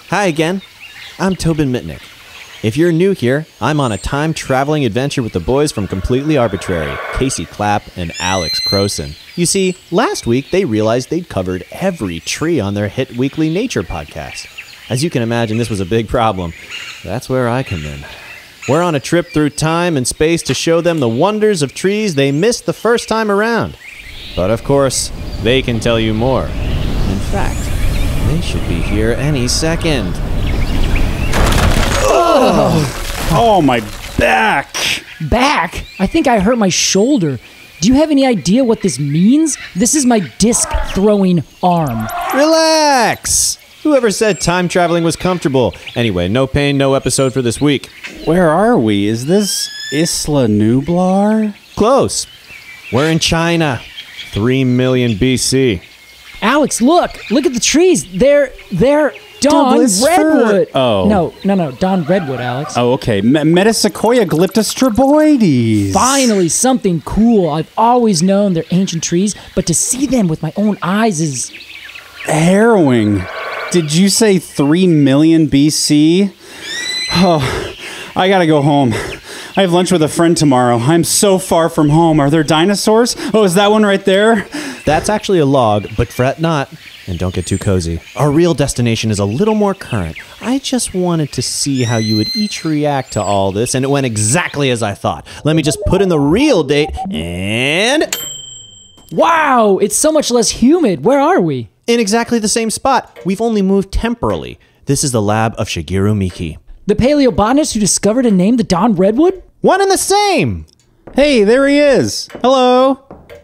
Hi again. I'm Tobin Mitnick. If you're new here, I'm on a time-traveling adventure with the boys from Completely Arbortrary, Casey Clapp and Alex Crowson. You see, last week they realized they'd covered every tree on their hit weekly nature podcast. As you can imagine, this was a big problem. That's where I come in. We're on a trip through time and space to show them the wonders of trees they missed the first time around. But of course, they can tell you more. In fact, they should be here any second. Oh, my back! Back? I think I hurt my shoulder. Do you have any idea what this means? This is my disc-throwing arm. Relax! Whoever said time traveling was comfortable? Anyway, no pain, no episode for this week. Where are we? Is this Isla Nublar? Close. We're in China. 3 million BC. Alex, look! Look at the trees! They're Don Douglas Redwood! fir. Oh. No, Don Redwood, Alex. Oh, okay. Metasequoia glyptostroboides. Finally, something cool. I've always known they're ancient trees, but to see them with my own eyes is... harrowing. Did you say 3 million BC? Oh, I gotta go home. I have lunch with a friend tomorrow. I'm so far from home. Are there dinosaurs? Oh, is that one right there? That's actually a log, but fret not. And don't get too cozy. Our real destination is a little more current. I just wanted to see how you would each react to all this, and it went exactly as I thought. Let me just put in the real date, and... wow! It's so much less humid. Where are we? in exactly the same spot. We've only moved temporally. This is the lab of Shigeru Miki. The paleobotanist who discovered and named the Don Redwood? One and the same! Hey, there he is. Hello.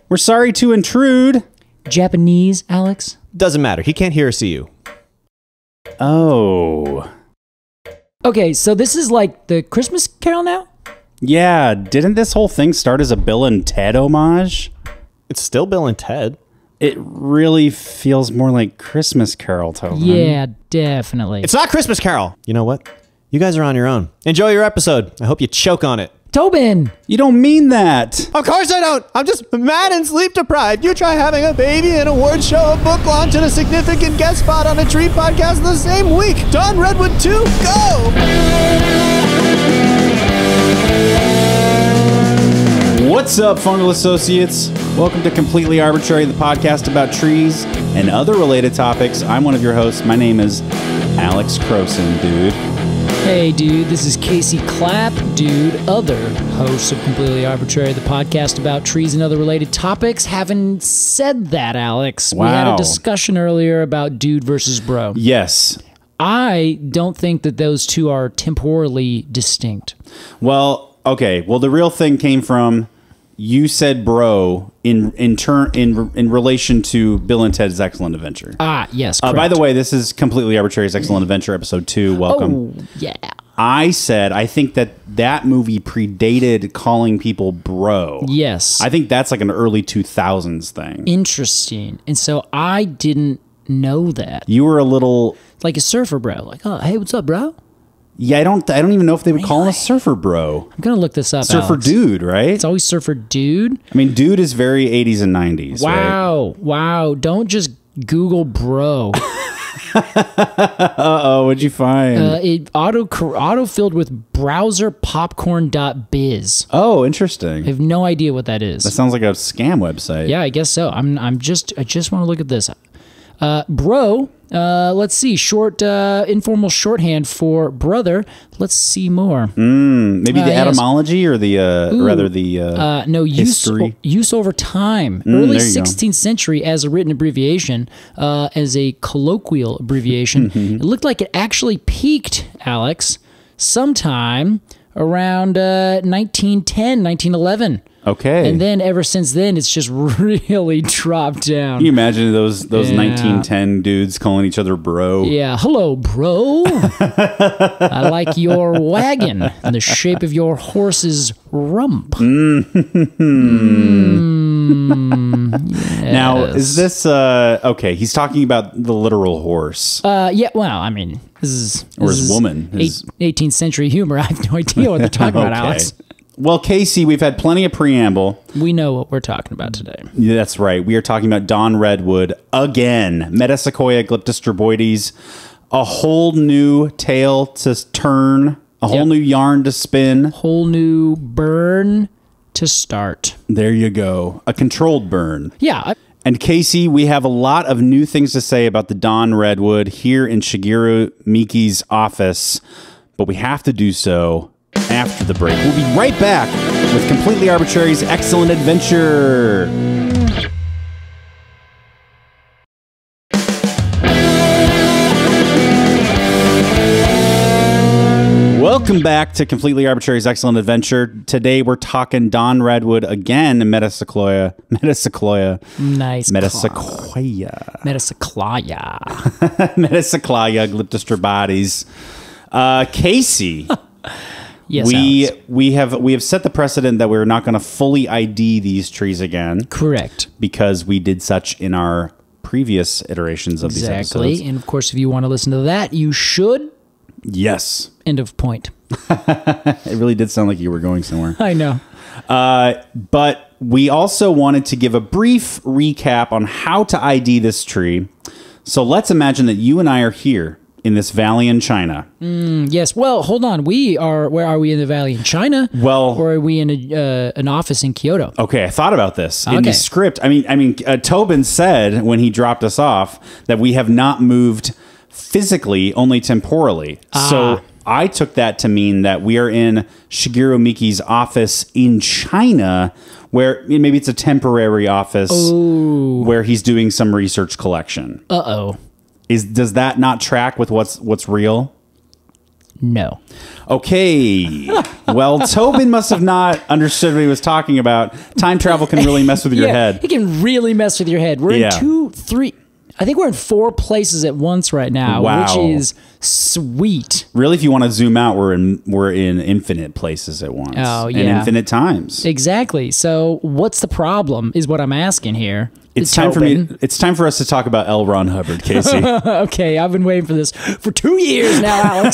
We're sorry to intrude. Japanese, Alex? Doesn't matter. He can't hear or see you. Oh. Okay, so this is like the Christmas Carol now? Yeah, didn't this whole thing start as a Bill and Ted homage? It's still Bill and Ted. It really feels more like Christmas Carol, Tobin. Yeah, definitely. It's not Christmas Carol! You know what? You guys are on your own. Enjoy your episode. I hope you choke on it. Tobin! You don't mean that. Of course I don't. I'm just mad and sleep deprived. You try having a baby, an award show, a book launch, and a significant guest spot on a tree podcast the same week. Don Redwood 2, go! What's up, Fungal Associates? Welcome to Completely Arbortrary, the podcast about trees and other related topics. I'm one of your hosts. My name is Alex Crowson, dude. Hey, dude, this is Casey Clapp, dude, other host of Completely Arbortrary, the podcast about trees and other related topics. Having said that, Alex, we had a discussion earlier about dude versus bro. Yes. I don't think that those two are temporally distinct. Well, okay. Well, the real thing came from you said bro in relation to Bill and Ted's Excellent Adventure. Ah, yes, correct. By the way, this is Completely Arbortrary's Excellent Adventure, episode 2. Welcome. Oh, yeah. I said I think that movie predated calling people bro. Yes. I think that's like an early 2000s thing. Interesting. And so I didn't know that. You were a little... like a surfer bro. Like, oh, hey, what's up, bro? Yeah, I don't even know if they would call him a surfer bro. I'm going to look this up, Surfer Alex. dude, right? It's always surfer dude. I mean, dude is very 80s and 90s, Wow. right? Wow. Don't just Google bro. Uh-oh, what'd you find? It auto-filled with browserpopcorn.biz. Oh, interesting. I have no idea what that is. That sounds like a scam website. Yeah, I guess so. I just want to look at this. Bro, let's see. Informal shorthand for brother. Let's see more. Maybe the yes. etymology or the history. Use over time. Early 16th century as a written abbreviation, as a colloquial abbreviation. It looked like it actually peaked, Alex, sometime around 1910, 1911. Okay. And then ever since then, it's just really dropped down. Can you imagine those 1910 dudes calling each other bro? Yeah. Hello, bro. I like your wagon and the shape of your horse's rump. Yes. Now, is this... okay, he's talking about the literal horse. Yeah, well, I mean, this is woman. 18th century humor. I have no idea what they're talking about, Alex. Well, Casey, we've had plenty of preamble. We know what we're talking about today. Yeah, that's right. We are talking about Don Redwood again. Metasequoia glyptostroboides. a whole new tale to turn, a whole new yarn to spin. Whole new burn to start. There you go. A controlled burn. Yeah. And Casey, we have a lot of new things to say about the Dawn Redwood here in Shigeru Miki's office, but we have to do so after the break. We'll be right back with Completely Arbitrary's Excellent Adventure. Welcome back to Completely Arbitrary's Excellent Adventure. Today we're talking Dawn Redwood again, Metasequoia. Nice. Metasequoia. Metasequoia, glyptostroboides. Casey, yes, we have set the precedent that we're not going to fully ID these trees again. Correct. Because we did such in our previous iterations of these episodes. Exactly. And of course, if you want to listen to that, you should. Yes. End of point. It really did sound like you were going somewhere. I know. But we also wanted to give a brief recap on how to ID this tree. So let's imagine that you and I are here in this valley in China. Yes. Well, hold on. Where are we in the valley in China? Well, or are we in an office in Kyoto? Okay, I thought about this in the script. I mean, Tobin said when he dropped us off that we have not moved physically, only temporally. So I took that to mean that we are in Shigeru Miki's office in China, where maybe it's a temporary office where he's doing some research collection. Does that not track with what's real? No. Okay. Well, Tobin must have not understood what he was talking about. Time travel can really mess with your head. It can really mess with your head. We're in 2, 3... I think we're in 4 places at once right now, which is sweet. Really, if you want to zoom out, we're in infinite places at once. Oh, yeah. And infinite times. Exactly. So what's the problem is what I'm asking here. It's time for us to talk about L. Ron Hubbard, Casey. Okay, I've been waiting for this for 2 years now,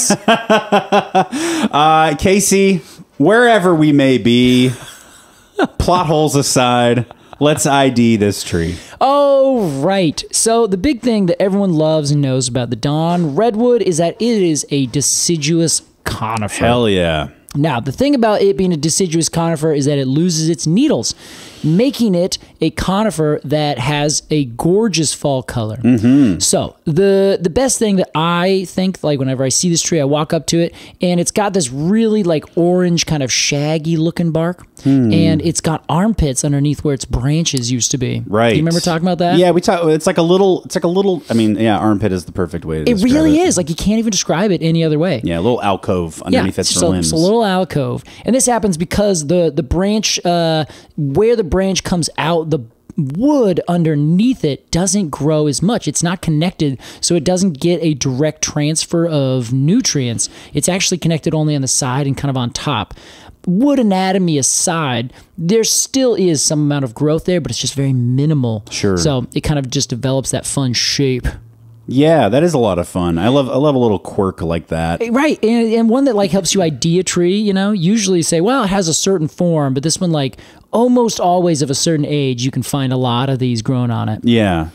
Alex. Casey, wherever we may be, plot holes aside, let's ID this tree. Oh, right. So the big thing that everyone loves and knows about the Dawn Redwood is that it is a deciduous conifer. Hell yeah. Now, the thing about it being a deciduous conifer is that it loses its needles, making it a conifer that has a gorgeous fall color. So the best thing that I think, like whenever I see this tree, I walk up to it, and it's got this really like orange kind of shaggy looking bark, and it's got armpits underneath where its branches used to be. Right. Do you remember talking about that? Yeah, we talked. It's like a little. I mean, yeah, armpit is the perfect way to describe it. It really is. Like you can't even describe it any other way. Yeah, a little alcove underneath its limbs. It's a little alcove, and this happens because the branch where the branch comes out, the wood underneath it doesn't grow as much. It's not connected, so it doesn't get a direct transfer of nutrients. It's actually connected only on the side and kind of on top. Wood anatomy aside, there still is some amount of growth there, but it's just very minimal. Sure. So it kind of just develops that fun shape. Yeah, that is a lot of fun. I love a little quirk like that. Right, and one that like helps you ID a tree, you know? Usually say, well, it has a certain form, but this one like almost always of a certain age, you can find a lot of these growing on it. Yeah.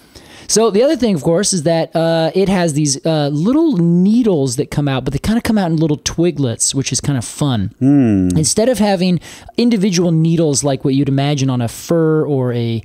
So the other thing, of course, is that it has these little needles that come out, but they kind of come out in little twiglets, which is kind of fun. Instead of having individual needles like what you'd imagine on a fir or a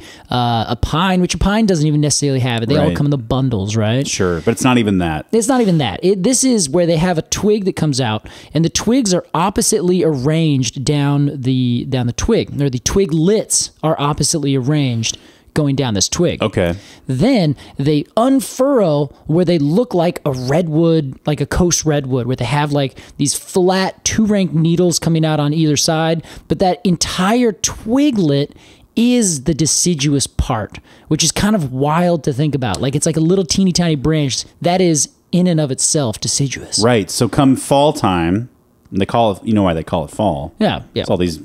pine, which a pine doesn't even necessarily have it. They all come in the bundles, right? Sure, but it's not even that. It's not even that. This is where they have a twig that comes out, and the twigs are oppositely arranged down the twig, or the twiglets are oppositely arranged going down this twig. Okay. Then they unfurl where they look like a redwood, like a coast redwood, where they have like these flat 2-rank needles coming out on either side, but that entire twiglet is the deciduous part, which is kind of wild to think about. Like it's like a little teeny tiny branch that is in and of itself deciduous. Right. So come fall time, they call it, you know why they call it fall? Yeah. It's all these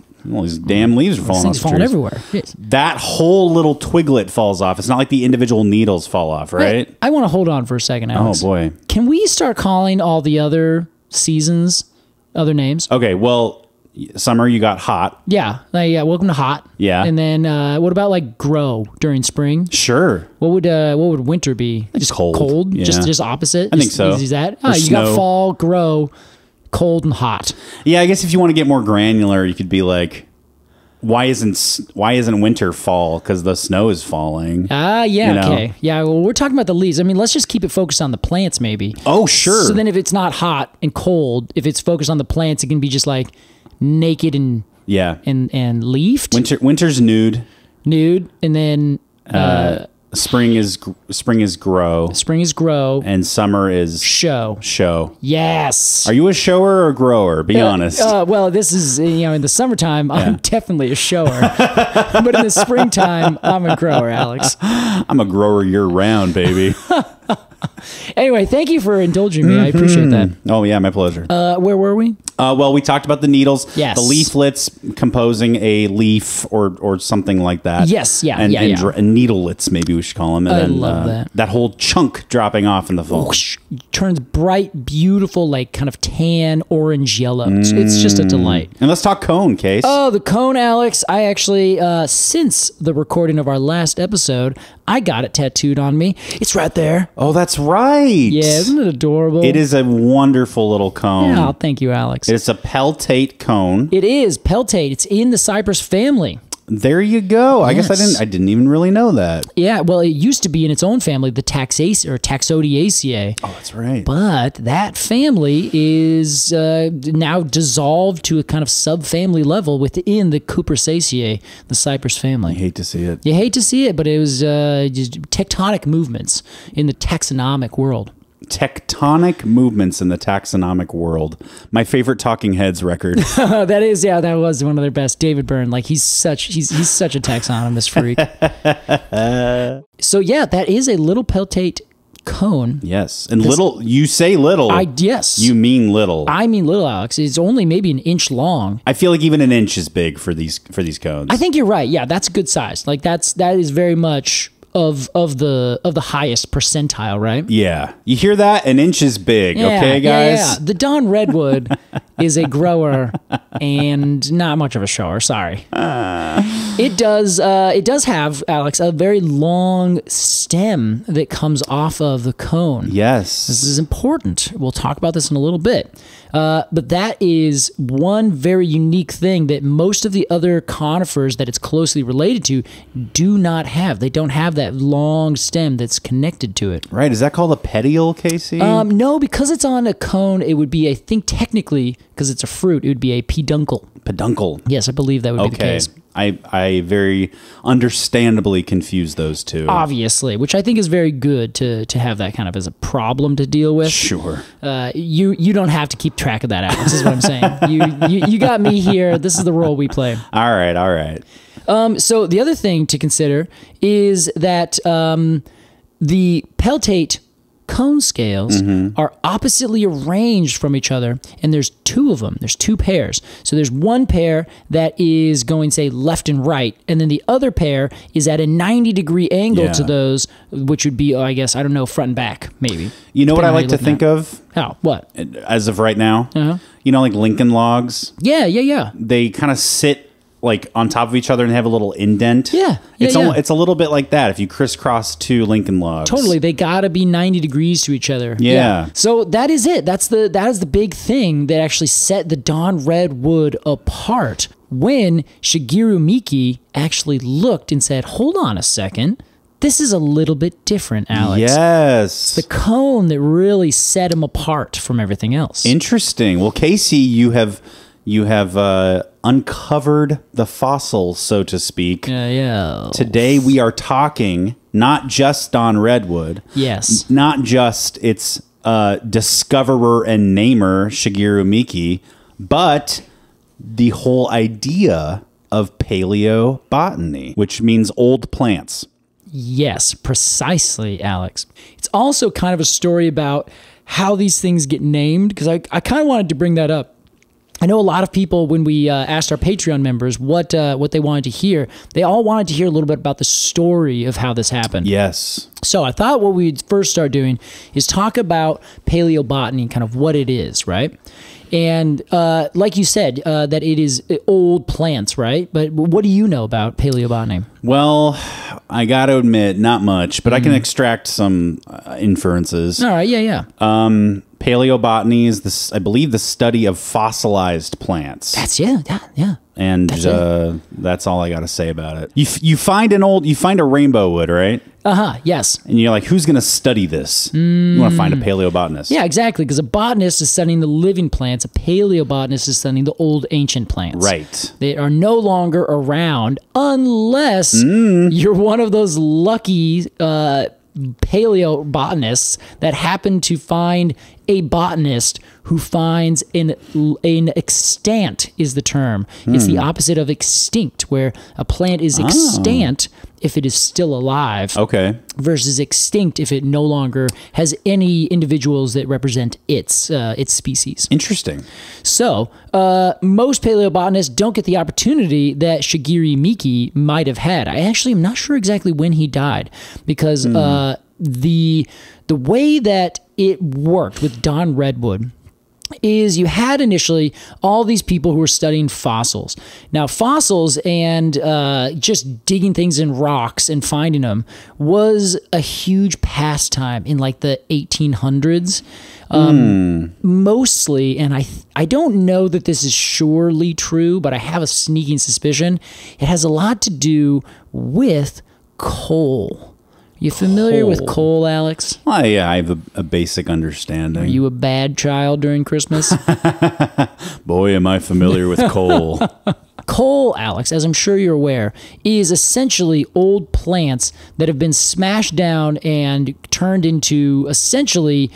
damn leaves are falling off the trees. Everywhere. Yes. That whole little twiglet falls off. It's not like the individual needles fall off, right? I want to hold on for a second, Alex. Oh, boy. Can we start calling all the other seasons other names? Okay, well, Summer, you got hot. Yeah, welcome to hot. Yeah. And then what about like grow during spring? Sure. What would winter be? Just cold. Cold? Yeah. Just opposite? I think so. Is that? Or You snow. got fall, grow, cold, and hot. Yeah, I guess if you want to get more granular, you could be like, why isn't winter fall? Because the snow is falling. Yeah, you know? okay. Yeah, well, we're talking about the leaves. I mean, let's just keep it focused on the plants, maybe. Oh, sure. So then if it's not hot and cold, if it's focused on the plants, it can be just like naked and leafed. Winter's nude. And then Spring is grow. spring is grow. And summer is Show. Yes. Are you a shower or a grower? Be honest. Well, this is, in the summertime, I'm definitely a shower. But in the springtime, I'm a grower, Alex. I'm a grower year round, baby. Anyway, thank you for indulging me. I appreciate that. Oh, yeah, my pleasure. Where were we? Well, we talked about the needles. Yes. The leaflets composing a leaf or something like that. Yes, yeah, and, yeah, and, yeah. And needlelets, maybe we should call them. And I then, love that. That whole chunk dropping off in the fall. Whoosh, turns bright, beautiful, like kind of tan, orange, yellow. It's just a delight. And let's talk cone, Case. Oh, the cone, Alex. I actually, since the recording of our last episode, I got it tattooed on me. It's right there. Oh, that's right. Yeah, isn't it adorable? It is a wonderful little cone. Yeah, thank you, Alex. It's a peltate cone. It is peltate. It's in the cypress family. There you go. I guess Yes. I didn't even really know that. Yeah, well, it used to be in its own family, the Taxodiaceae. Oh, that's right. But that family is now dissolved to a kind of subfamily level within the Cupressaceae, the cypress family. I hate to see it. You hate to see it, but it was just tectonic movements in the taxonomic world. Tectonic movements in the taxonomic world. My favorite Talking Heads record. That was one of their best. David Byrne, like he's such a taxonomist freak. So yeah, that is a little peltate cone. Yes, and little. You say little. Yes. You mean little. I mean little, Alex. It's only maybe an inch long. I feel like even an inch is big for these cones. I think you're right. Yeah, that's a good size. Like that is very much of the highest percentile, right? Yeah. You hear that? An inch is big, Yeah, okay, guys? Yeah. The Don Redwood is a grower and not much of a shower, sorry. It does have, Alex, a very long stem that comes off of the cone. Yes. This is important. We'll talk about this in a little bit. But that is one very unique thing that most of the other conifers that it's closely related to do not have. They don't have that long stem that's connected to it. Right. Is that called a petiole, Casey? No, because it's on a cone, it would be, I think technically, because it's a fruit, it would be a peduncle. Peduncle. Yes, I believe that would be the Okay. case. I very understandably confuse those two. Obviously, which I think is very good to have that kind of as a problem to deal with. Sure. You don't have to keep track of that, Alex, is what I'm saying. You got me here. This is the role we play. All right. So the other thing to consider is that the peltate cone scales are oppositely arranged from each other, and there's two of them. There's two pairs. So there's one pair that is going, say, left and right, and then the other pair is at a 90-degree angle to those, which would be, I guess, I don't know, front and back, maybe. You know what I like to think of? How? What? As of right now? You know, like Lincoln logs? Yeah. They kind of sit like on top of each other and have a little indent. Yeah. It's a little bit like that if you crisscross two Lincoln logs. Totally. They got to be 90 degrees to each other. Yeah. So that is it. That is the big thing that actually set the Don Redwood apart when Shigeru Miki actually looked and said, hold on a second. This is a little bit different, Alex. Yes. The cone that really set him apart from everything else. Interesting. Well, Casey, you have uncovered the fossil, so to speak. Yeah. Today we are talking not just Don Redwood. Yes. Not just its discoverer and namer, Shigeru Miki, but the whole idea of paleobotany, which means old plants. Yes, precisely, Alex. It's also kind of a story about how these things get named, because I kind of wanted to bring that up. I know a lot of people, when we asked our Patreon members what they wanted to hear, they all wanted to hear a little bit about the story of how this happened. Yes. So I thought what we'd first start doing is talk about paleobotany, kind of what it is, right? And like you said, that it is old plants, right? But what do you know about paleobotany? Well, I got to admit, not much, but I can extract some inferences. All right, yeah. Paleobotany is this, I believe, the study of fossilized plants. That's yeah. And that's all I got to say about it. You find a rainbow wood, right? Yes. And you're like, who's going to study this? You want to find a paleobotanist. Yeah, exactly. Because a botanist is studying the living plants. A paleobotanist is studying the old ancient plants. Right. They are no longer around unless you're one of those lucky paleobotanists that happen to find a botanist who finds an extant is the term. It's the opposite of extinct, where a plant is extant if it is still alive. Okay. Versus extinct if it no longer has any individuals that represent its species. Interesting. So, most paleobotanists don't get the opportunity that Shigeru Miki might have had. I actually am not sure exactly when he died, because the way that it worked with Don Redwood is you had initially all these people who were studying fossils. Now, fossils and just digging things in rocks and finding them was a huge pastime in like the 1800s. Mostly, and I don't know that this is surely true, but I have a sneaking suspicion, it has a lot to do with coal. You familiar with coal, Alex? Oh, yeah, I have a basic understanding. Are you a bad child during Christmas? Boy, am I familiar with coal. Coal, Alex, as I'm sure you're aware, is essentially old plants that have been smashed down and turned into essentially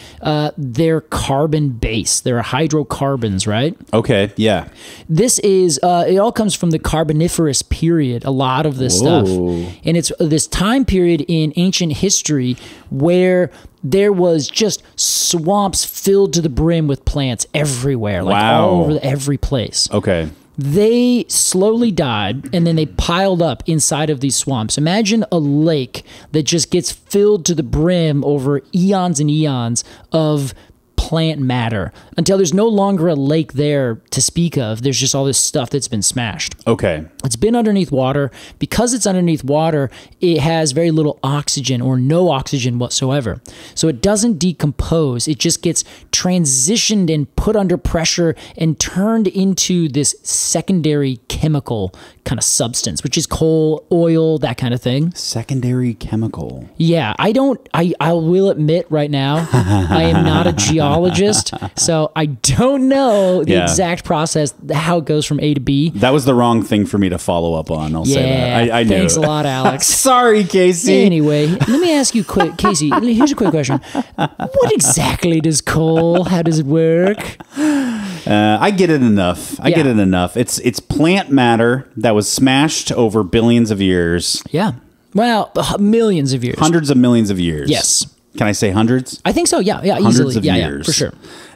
their carbon base. They're hydrocarbons, right? Okay, yeah. This is, it all comes from the Carboniferous period, a lot of this stuff. And it's this time period in ancient history where there was just swamps filled to the brim with plants everywhere, like all over every place. Okay. They slowly died, and then they piled up inside of these swamps. Imagine a lake that just gets filled to the brim over eons and eons of plant matter until there's no longer a lake there to speak of. There's just all this stuff that's been smashed. Okay. It's been underneath water. Because it's underneath water, it has very little oxygen or no oxygen whatsoever. So it doesn't decompose. It just gets transitioned and put under pressure and turned into this secondary chemical kind of substance, which is coal, oil, that kind of thing. Secondary chemical. Yeah, I will admit right now, I am not a geologist, so I don't know the exact process, how it goes from A to B. That was the wrong thing for me to follow up on, I'll say that. I knew. Thanks a lot, Alex. Sorry, Casey. Anyway, let me ask you quick, Casey, here's a quick question. What exactly does coal, how does it work? I get it enough. I get it enough. It's plant matter that was smashed over billions of years. Yeah. Well, millions of years. Hundreds of millions of years. Yes. Can I say hundreds? I think so. Yeah. Hundreds Easily. of years. Yeah, for sure.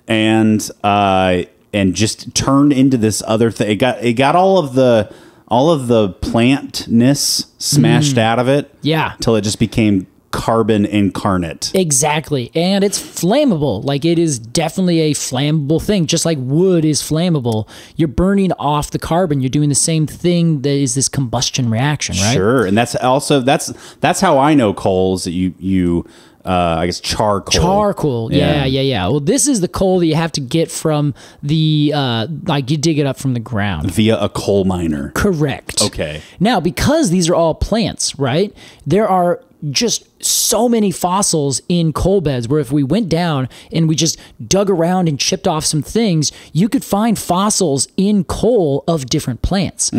And just turned into this other thing. It got all of the plantness smashed out of it. Yeah. Till it just became carbon incarnate. Exactly. And it's flammable. Like, it is definitely a flammable thing. Just like wood is flammable. You're burning off the carbon. You're doing the same thing that is this combustion reaction, right? Sure. And that's how I know coals, that you I guess charcoal. Charcoal. Yeah. Well, this is the coal that you have to get from the like, you dig it up from the ground via a coal miner. Correct. Okay. Now, because these are all plants, right? There are just so many fossils in coal beds where if we went down and we just dug around and chipped off some things, you could find fossils in coal of different plants.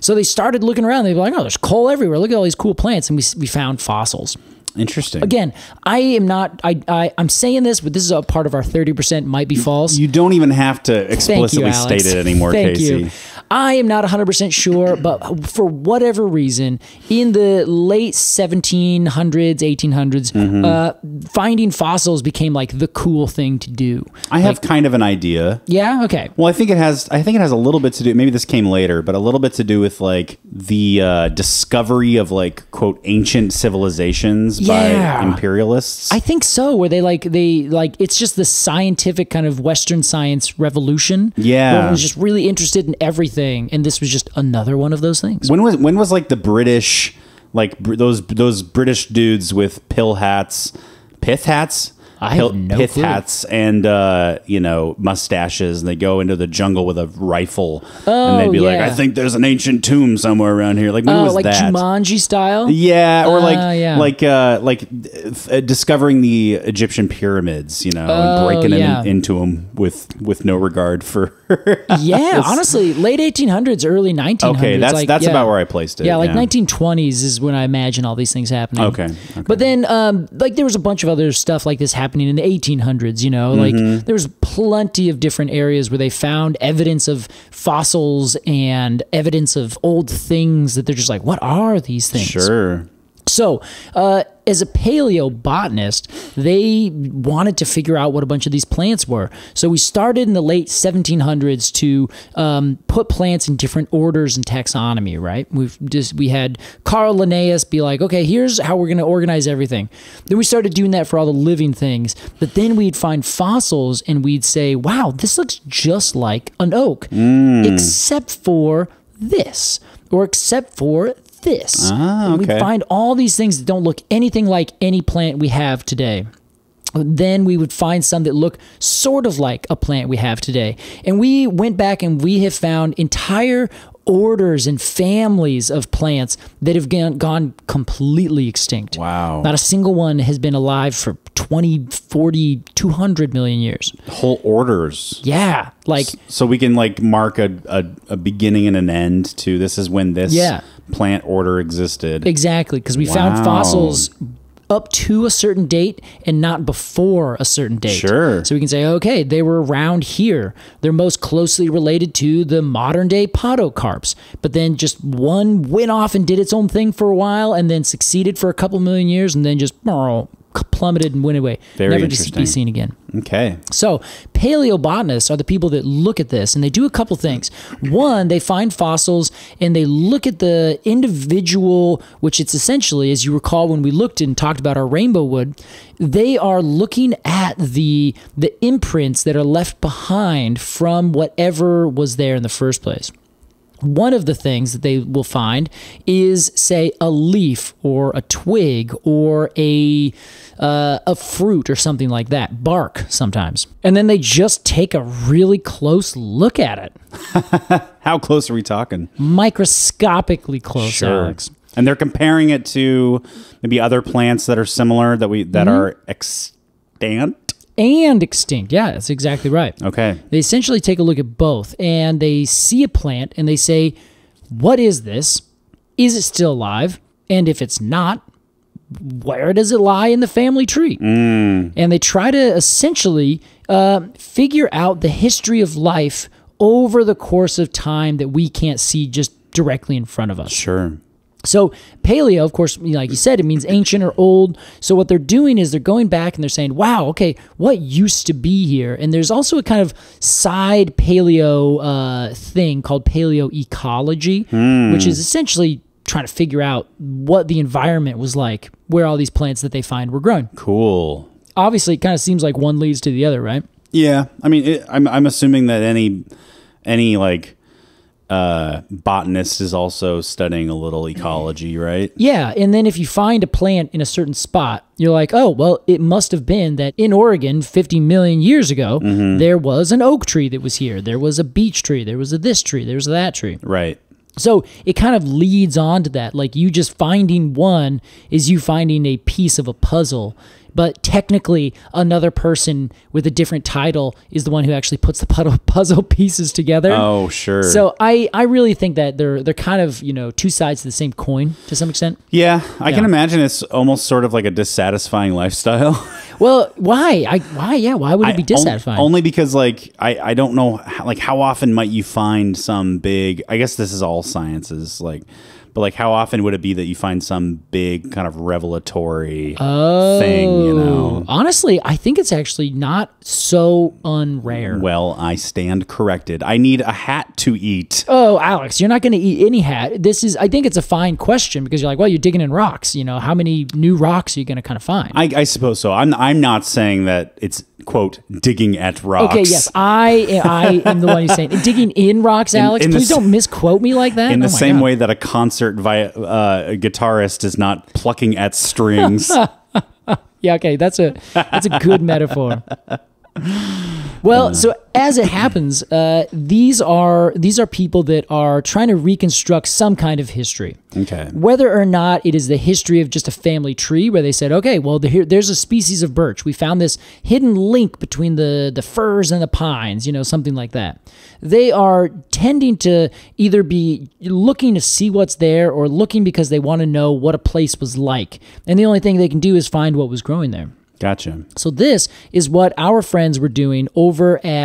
So they started looking around. They'd be like, oh, there's coal everywhere. Look at all these cool plants. And we found fossils. Interesting. Again, I am not, I'm saying this, but this is a part of our 30% might be false. You don't even have to explicitly state it anymore, Casey. I am not 100% sure, but for whatever reason, in the late 1700s, 1800s, finding fossils became like the cool thing to do. I have kind of an idea. Yeah. Okay. Well, I think it has a little bit to do. Maybe this came later, but a little bit to do with like the discovery of like, quote, ancient civilizations by imperialists. I think so. Where they it's just the scientific kind of Western science revolution. Yeah, where everyone was just really interested in everything, and this was just another one of those things. When was like the British, like those British dudes with pith hats? I have no pith clue. hats and mustaches, and they go into the jungle with a rifle, Oh, and they'd be like, yeah. "I think there's an ancient tomb somewhere around here." Like, when was like that? Jumanji style? Yeah, or yeah. discovering the Egyptian pyramids, and breaking into them with no regard for. Yeah, honestly, late 1800s, early 1900s. Okay, that's about where I placed it. Yeah, 1920s is when I imagine all these things happening. Okay. But then, there was a bunch of other stuff like this happening in the 1800s. Like there was plenty of different areas where they found evidence of fossils and evidence of old things that they're just like, what are these things? Sure. So, as a paleobotanist, they wanted to figure out what a bunch of these plants were. So we started in the late 1700s to put plants in different orders and taxonomy, right? We had Carl Linnaeus be like, okay, here's how we're going to organize everything. Then we started doing that for all the living things. But then we'd find fossils and we'd say, wow, this looks just like an oak, except for this, or except for this. And we find all these things that don't look anything like any plant we have today. Then we would find some that look sort of like a plant we have today. And we went back and we have found entire orders and families of plants that have gone completely extinct. Wow. Not a single one has been alive for 20, 40, 200 million years. Whole orders. Yeah. So we can mark a beginning and an end to this is when this plant order existed. Exactly, because we found fossils up to a certain date and not before a certain date. Sure. So we can say, okay, they were around here. They're most closely related to the modern day podocarps. But then just one went off and did its own thing for a while and then succeeded for a couple million years and then just plummeted and went away. Very Never interesting. to be seen again. Okay. So paleobotanists are the people that look at this and they do a couple things. One, they find fossils and they look at the individual, which it's essentially, as you recall when we looked and talked about our rainbow wood, they are looking at the imprints that are left behind from whatever was there in the first place. One of the things that they will find is, say, a leaf or a twig or a fruit or something like that, bark sometimes. And then they just take a really close look at it. How close are we talking? Microscopically close, Alex. And they're comparing it to maybe other plants that are similar that are extant. And extinct. Yeah, that's exactly right. Okay. They essentially take a look at both and they see a plant and they say, what is this? Is it still alive? And if it's not, where does it lie in the family tree? And they try to essentially figure out the history of life over the course of time that we can't see just directly in front of us. Sure. So paleo, of course, like you said, it means ancient or old. So what they're doing is they're going back and they're saying, wow, okay, what used to be here? And there's also a kind of side paleo thing called paleoecology, which is essentially trying to figure out what the environment was like, where all these plants that they find were growing. Cool. Obviously, it kind of seems like one leads to the other, right? Yeah. I mean, I'm assuming that any botanist is also studying a little ecology, right? Yeah, and then if you find a plant in a certain spot, you're like, oh, well, it must have been that in Oregon 50 million years ago, there was an oak tree that was here. There was a beech tree. There was a this tree. There was a that tree. Right. So it kind of leads on to that. Like you just finding one is you finding a piece of a puzzle. But technically, another person with a different title is the one who actually puts the puzzle pieces together. Oh, sure. So I really think that they're kind of, two sides to the same coin to some extent. Yeah, I can imagine it's almost sort of like a dissatisfying lifestyle. Well, why? Why would it be dissatisfying? Only because, I don't know, how often might you find some big, I guess this is all sciences, but how often would it be that you find some big kind of revelatory thing, Honestly, honestly, I think it's actually not so unrare. Well, I stand corrected. I need a hat to eat. Oh, Alex, you're not going to eat any hat. I think it's a fine question because you're like, well, you're digging in rocks. You know, how many new rocks are you going to kind of find? I suppose so. I'm not saying that it's, quote, digging at rocks. Okay, yes, I am the one who's saying digging in rocks, Alex. Please don't misquote me like that. In the same way that a concert guitarist is not plucking at strings. Yeah, okay, that's a good metaphor. Well, so as it happens, these are people that are trying to reconstruct some kind of history. Okay. Whether or not it is the history of just a family tree where they said, okay, well, there's a species of birch. We found this hidden link between the firs and the pines, you know, something like that. They are tending to either be looking to see what's there or looking because they want to know what a place was like. And the only thing they can do is find what was growing there. Gotcha. So this is what our friends were doing over in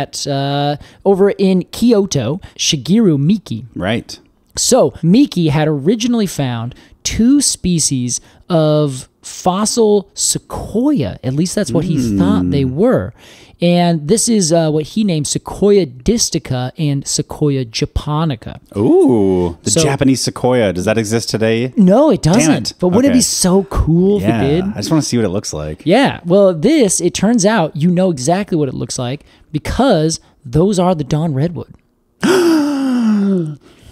Kyoto, Shigeru Miki. Right. So Miki had originally found 2 species of fossil sequoia. At least that's what he thought they were. And this is what he named Sequoia distica and Sequoia japonica. Ooh, the Japanese sequoia. Does that exist today? No, it doesn't. Damn it. But wouldn't it be so cool if it did? I just want to see what it looks like. Yeah. Well, it turns out you know exactly what it looks like because those are the Dawn Redwood.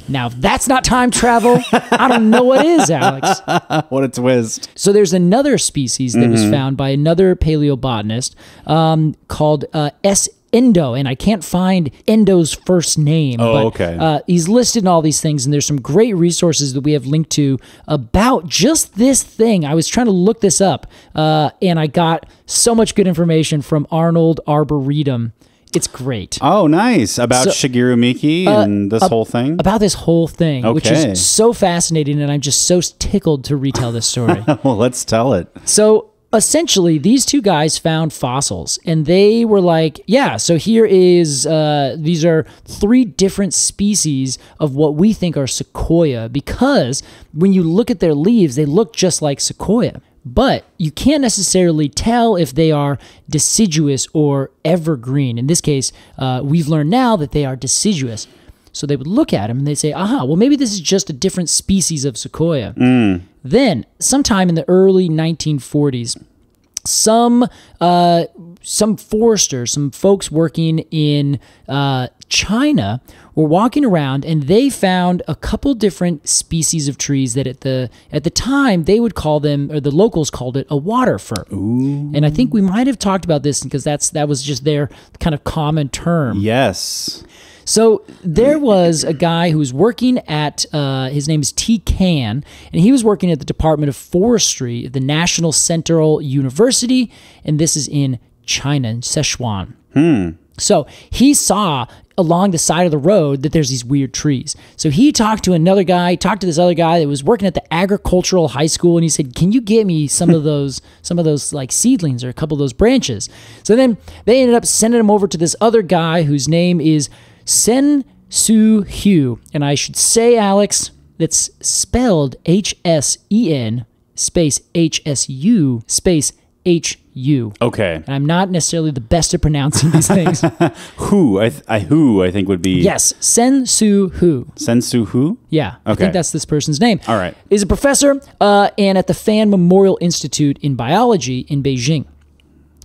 Now, if that's not time travel, I don't know what is, Alex. What a twist. So there's another species that was found by another paleobotanist called S. Endo, and I can't find Endo's first name. Okay. He's listed in all these things, and there's some great resources that we have linked to about just this thing. I was trying to look this up, and I got so much good information from Arnold Arboretum. It's great. Oh, nice. About Shigeru Miki and this whole thing? About this whole thing, which is so fascinating, and I'm just so tickled to retell this story. Well, let's tell it. So essentially, these 2 guys found fossils, and they were like, yeah, so here is, these are 3 different species of what we think are sequoia, because when you look at their leaves, they look just like sequoia. But you can't necessarily tell if they are deciduous or evergreen. In this case, we've learned now that they are deciduous. So they would look at them and they'd say, aha, well, maybe this is just a different species of sequoia. Then, sometime in the early 1940s, some foresters, some folks working in China were walking around, and they found a couple different species of trees that at the time they would call them, or the locals called it, a water fir. Ooh. And I think we might have talked about this because that was just their kind of common term. Yes. So there was a guy who was working at, his name is T. Can, and he was working at the Department of Forestry at the National Central University, and this is in China, in Sichuan. So he saw along the side of the road that there's these weird trees. So he talked to this other guy that was working at the agricultural high school, and he said, can you get me some of those like seedlings or a couple of those branches? So then they ended up sending him over to this other guy whose name is Sen Su Hu. And I should say, Alex, that's spelled H-S-E-N space H-S-U space H-U. Okay. And I'm not necessarily the best at pronouncing these things. Who I think would be... Yes, Sen Su Hu. Sen Su Hu? Yeah, I Okay. think that's this person's name. All right. Is a professor and at the Fan Memorial Institute in Biology in Beijing.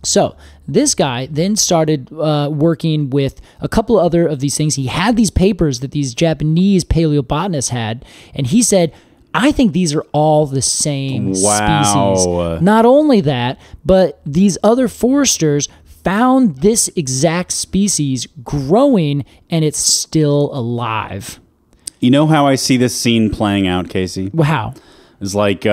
So this guy then started working with a couple other of these things. He had these papers that these Japanese paleobotanists had, and he said, I think these are all the same species. Not only that, but these other foresters found this exact species growing, and it's still alive. You know how I see this scene playing out, Casey? Wow. It's like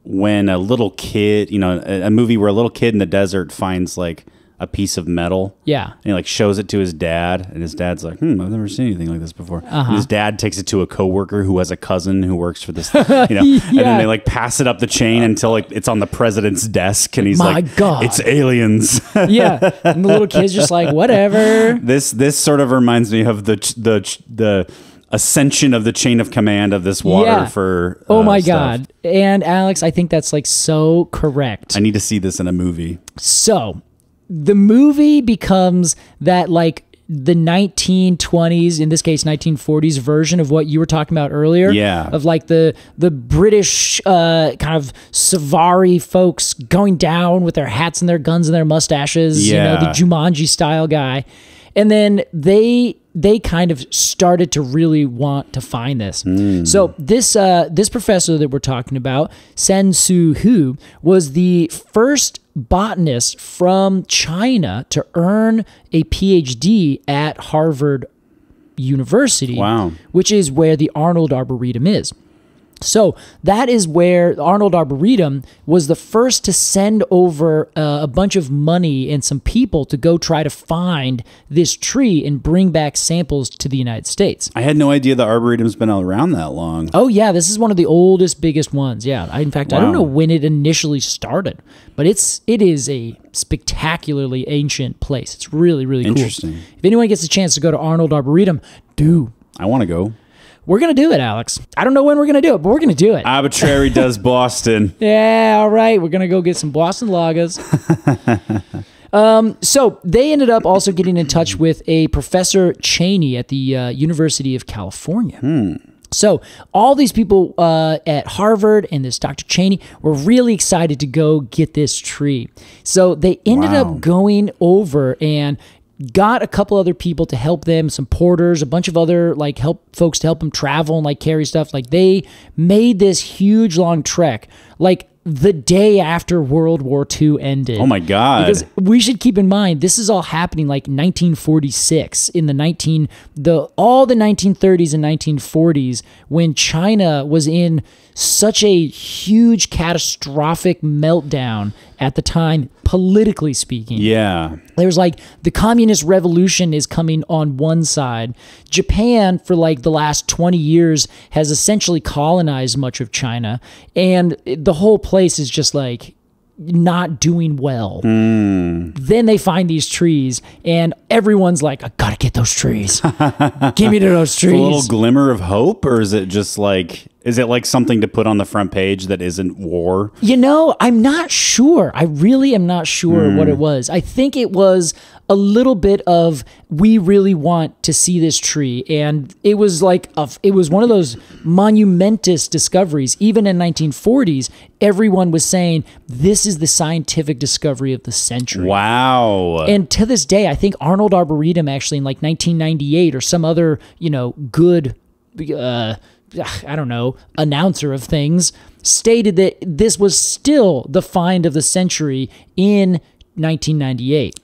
when a little kid, a movie where a little kid in the desert finds like a piece of metal. Yeah. And he like shows it to his dad, and his dad's like, I've never seen anything like this before. And his dad takes it to a coworker who has a cousin who works for this, and then they like pass it up the chain until like it's on the president's desk, and he's My like, God. it's aliens. Yeah. And the little kid's just like, whatever. This sort of reminds me of the ascension of the chain of command of this water for oh my stuff. God. And Alex, I think that's like so correct. I need to see this in a movie. So the movie becomes that like the 1920s, in this case 1940s version of what you were talking about earlier. Yeah. Of like the British kind of Savari folks going down with their hats and their guns and their mustaches. Yeah. You know, the Jumanji style guy. And then they kind of started to really want to find this. So this professor that we're talking about, Sen-Su Hu, was the first botanist from China to earn a PhD at Harvard University, Wow. which is where the Arnold Arboretum is. So that is where Arnold Arboretum was the first to send over a bunch of money and some people to go try to find this tree and bring back samples to the United States. I had no idea the Arboretum's been around that long. Oh yeah, this is one of the oldest, biggest ones. Yeah, in fact, I don't know when it initially started, but it is a spectacularly ancient place. It's really, really cool. Interesting. If anyone gets a chance to go to Arnold Arboretum, do. I want to go. We're going to do it, Alex. I don't know when we're going to do it, but we're going to do it. Arbortrary does Boston. Yeah, all right. We're going to go get some Boston Lagers. So they ended up also getting in touch with a Professor Cheney at the University of California. So all these people at Harvard and this Dr. Cheney were really excited to go get this tree. So they ended up going over and got a couple other people to help them, some porters, a bunch of other like folks to help them travel and like carry stuff. Like they made this huge long trek, like the day after World War II ended. Oh my God. Because we should keep in mind, this is all happening like 1946 in all the 1930s and 1940s when China was in such a huge catastrophic meltdown at the time, politically speaking. Yeah. There's like the communist revolution is coming on one side. Japan, for like the last 20 years, has essentially colonized much of China. And the whole place is just like not doing well. Then they find these trees and everyone's like, I gotta get those trees. Give me to those trees. A little glimmer of hope, or is it just like, is it like something to put on the front page that isn't war? You know, I'm not sure. I really am not sure what it was. I think it was a little bit of, we really want to see this tree. And it was like, it was one of those monumentous discoveries. Even in 1940s, everyone was saying, this is the scientific discovery of the century. Wow. And to this day, I think Arnold Arboretum actually in like 1998 or some other, good, I don't know, announcer of things, stated that this was still the find of the century in 1998.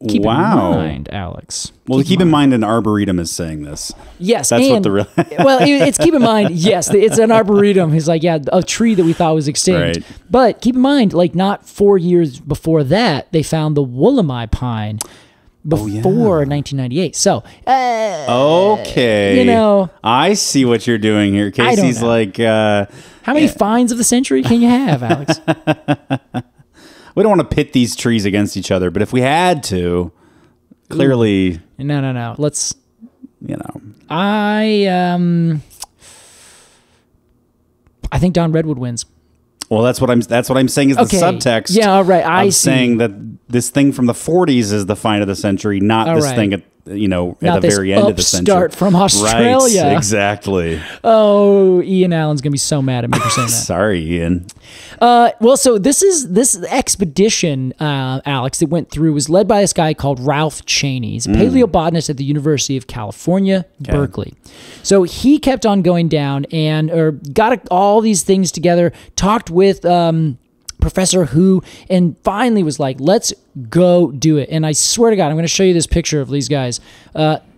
Keep in mind, Alex. Well, keep in mind an arboretum is saying this. Yes, that's what the real. Well, it's keep in mind. Yes, it's an arboretum. He's like, yeah, a tree that we thought was extinct. Right. But keep in mind, like not 4 years before that, they found the Wollemi pine. Before 1998. So, okay. I see what you're doing here. Casey's like, how many finds of the century can you have, Alex? We don't want to pit these trees against each other, but if we had to, clearly. No. Let's, I think Don Redwood wins. Well, that's what I'm saying is the subtext. Yeah, all right. I'm saying that this thing from the 40s is the find of the century, not this thing at the very end of the century. Upstart from Australia. Right, exactly. Oh, Ian Allen's going to be so mad at me for saying that. Sorry, Ian. Well, so this expedition, Alex, that went through was led by this guy called Ralph Cheney. He's a paleobotanist at the University of California, Berkeley. So he kept on going down and got all these things together, talked with Professor Hu, and finally was like, let's go do it. And I swear to God, I'm going to show you this picture of these guys.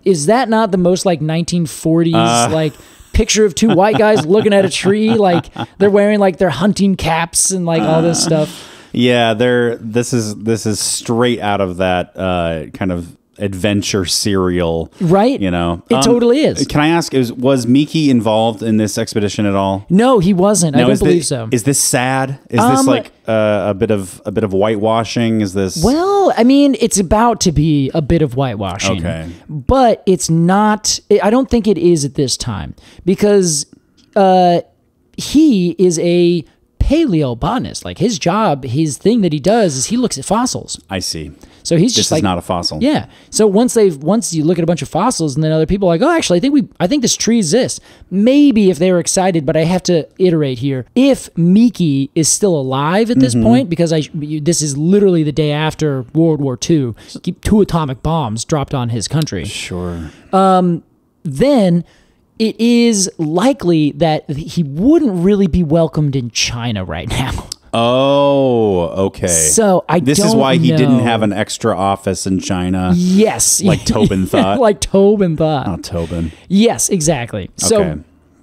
Is that not the most like 1940s like picture of two white guys looking at a tree? Like they're wearing like their hunting caps and like all this stuff. Yeah, this is straight out of that kind of adventure serial, right? You know, it totally is. Can I ask, was Miki involved in this expedition at all? No, he wasn't. I don't believe so. Is this sad? Is this like a bit of whitewashing? Is this? Well, I mean, it's about to be a bit of whitewashing. Okay, but it's not. I don't think it is at this time because he is a paleobotanist. Like his job, his thing that he does is he looks at fossils. I see. So he's this just like, is not a fossil. Yeah. So once you look at a bunch of fossils, and then other people are like, oh, actually, I think this tree exists. Maybe if they were excited, but I have to iterate here. If Miki is still alive at this point, because this is literally the day after World War II, 2 atomic bombs dropped on his country. Sure. Then it is likely that he wouldn't really be welcomed in China right now. Oh, okay. So this is why he didn't have an extra office in China. Yes. Like Tobin thought. Like Tobin thought. Oh, Tobin. Yes, exactly. So okay.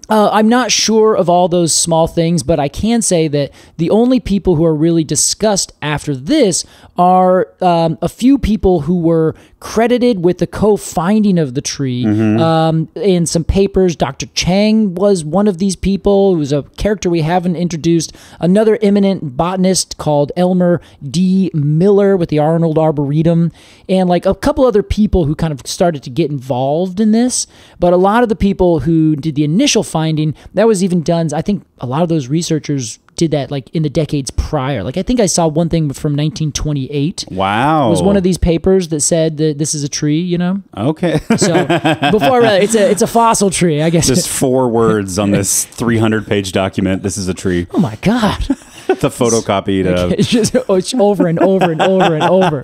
I'm not sure of all those small things, but I can say that the only people who are really discussed after this are a few people who were credited with the co-finding of the tree in some papers. Dr. Chang was one of these people, who was a character we haven't introduced. Another eminent botanist called Elmer D. Miller with the Arnold Arboretum, and like a couple other people who kind of started to get involved in this. But a lot of the people who did the initial finding, that was even done, I think a lot of those researchers did that like in the decades prior. Like I think I saw one thing from 1928. Wow. It was one of these papers that said that this is a tree, you know? Okay. So before I read it, it's a fossil tree, I guess. Just 4 words on this 300-page document. This is a tree. Oh my God. The photocopied. It's just over and over and over and over.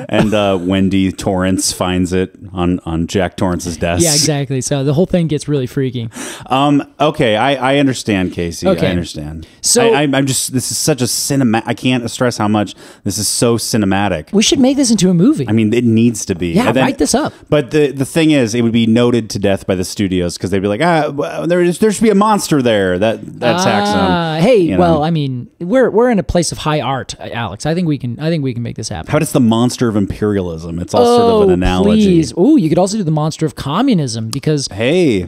And Wendy Torrance finds it on Jack Torrance's desk. Yeah, exactly. So the whole thing gets really freaky. Okay, I understand, Casey. Okay. I understand. So I'm just, this is such a cinema. I can't stress how much this is so cinematic. We should make this into a movie. I mean, it needs to be. Yeah, write this up. But the thing is, it would be noted to death by the studios because they'd be like, there should be a monster there that attacks them. Hey, you know? Well, I mean, we're in a place of high art, Alex. I think we can make this happen. How about it's the monster of imperialism? It's all sort of an analogy. Please. Ooh, you could also do the monster of communism because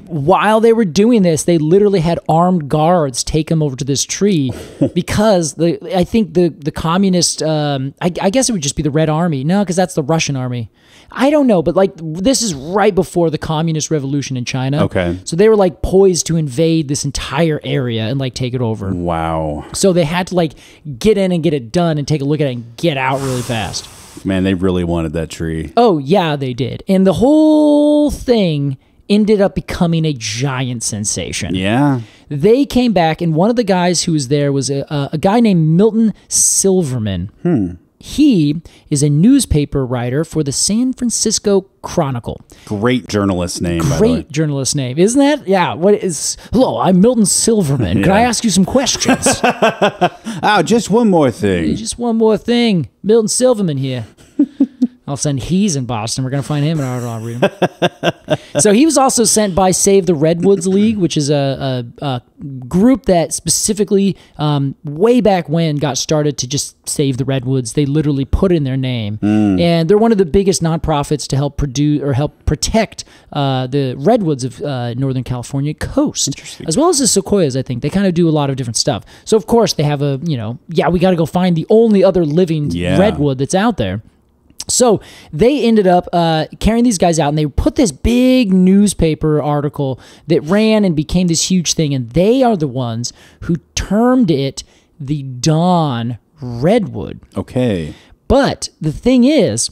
while they were doing this, they literally had armed guards take them over to this tree because I think the communist I guess it would just be the Red Army. No, because that's the Russian army. I don't know, but like this is right before the communist revolution in China. Okay. So they were like poised to invade this entire area and like take it over. Wow. So they had to like get in and get it done and take a look at it and get out really fast. Man, they really wanted that tree. Oh, yeah, they did. And the whole thing ended up becoming a giant sensation. Yeah. They came back, and one of the guys who was there was a guy named Milton Silverman. He is a newspaper writer for the San Francisco Chronicle. Great journalist name, by the way. Great journalist name, isn't that? Yeah. Hello, I'm Milton Silverman. Yeah. Can I ask you some questions? Just one more thing. Just one more thing. Milton Silverman here. All of a sudden, he's in Boston. We're going to find him in our arboretum. So he was also sent by Save the Redwoods League, which is a group that specifically, way back when, got started to just save the redwoods. They literally put in their name. And they're one of the biggest nonprofits to help protect the redwoods of Northern California coast, as well as the sequoias, I think. They kind of do a lot of different stuff. So, of course, they have we got to go find the only other living redwood that's out there. So they ended up carrying these guys out, and they put this big newspaper article that ran and became this huge thing, and they are the ones who termed it the Dawn Redwood. Okay. But the thing is,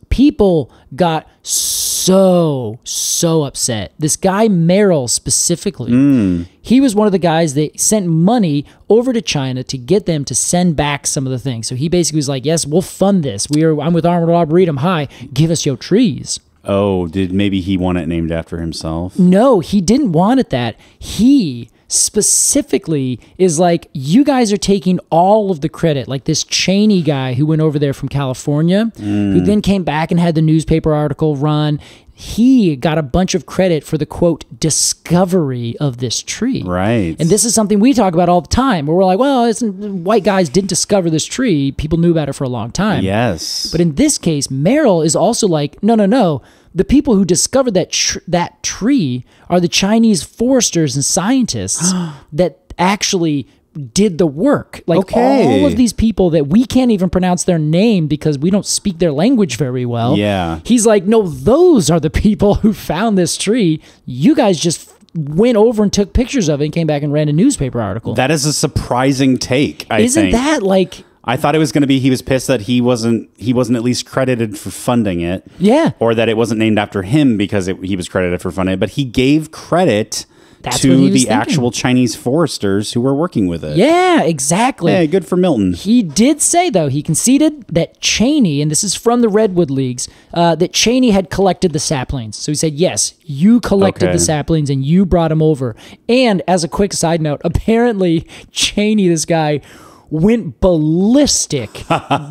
people got so upset. This guy Merrill specifically, he was one of the guys that sent money over to China to get them to send back some of the things. So he basically was like, yes, we'll fund this. I'm with Arnold Arboretum. Hi, give us your trees. Oh, maybe he want it named after himself? No, he didn't want it that. He specifically is like, you guys are taking all of the credit. Like this Cheney guy who went over there from California, who then came back and had the newspaper article run. He got a bunch of credit for the, quote, discovery of this tree. Right. And this is something we talk about all the time, where we're like, well, white guys didn't discover this tree. People knew about it for a long time. Yes. But in this case, Merrill is also like, no. The people who discovered that tree are the Chinese foresters and scientists that actually did the work. Like all of these people that we can't even pronounce their name because we don't speak their language very well. Yeah. He's like, no, those are the people who found this tree. You guys just went over and took pictures of it and came back and ran a newspaper article. That is a surprising take, I think. Isn't that like... I thought it was going to be he was pissed that he wasn't at least credited for funding it. Yeah. Or that it wasn't named after him because he was credited for funding it. But he gave credit That's to what he was the thinking. Actual Chinese foresters who were working with it. Yeah, exactly. Yeah, good for Milton. He did say, though, he conceded that Cheney, and this is from the Redwood Leagues, that Cheney had collected the saplings. So he said, yes, you collected the saplings and you brought them over. And as a quick side note, apparently Cheney, this guy, went ballistic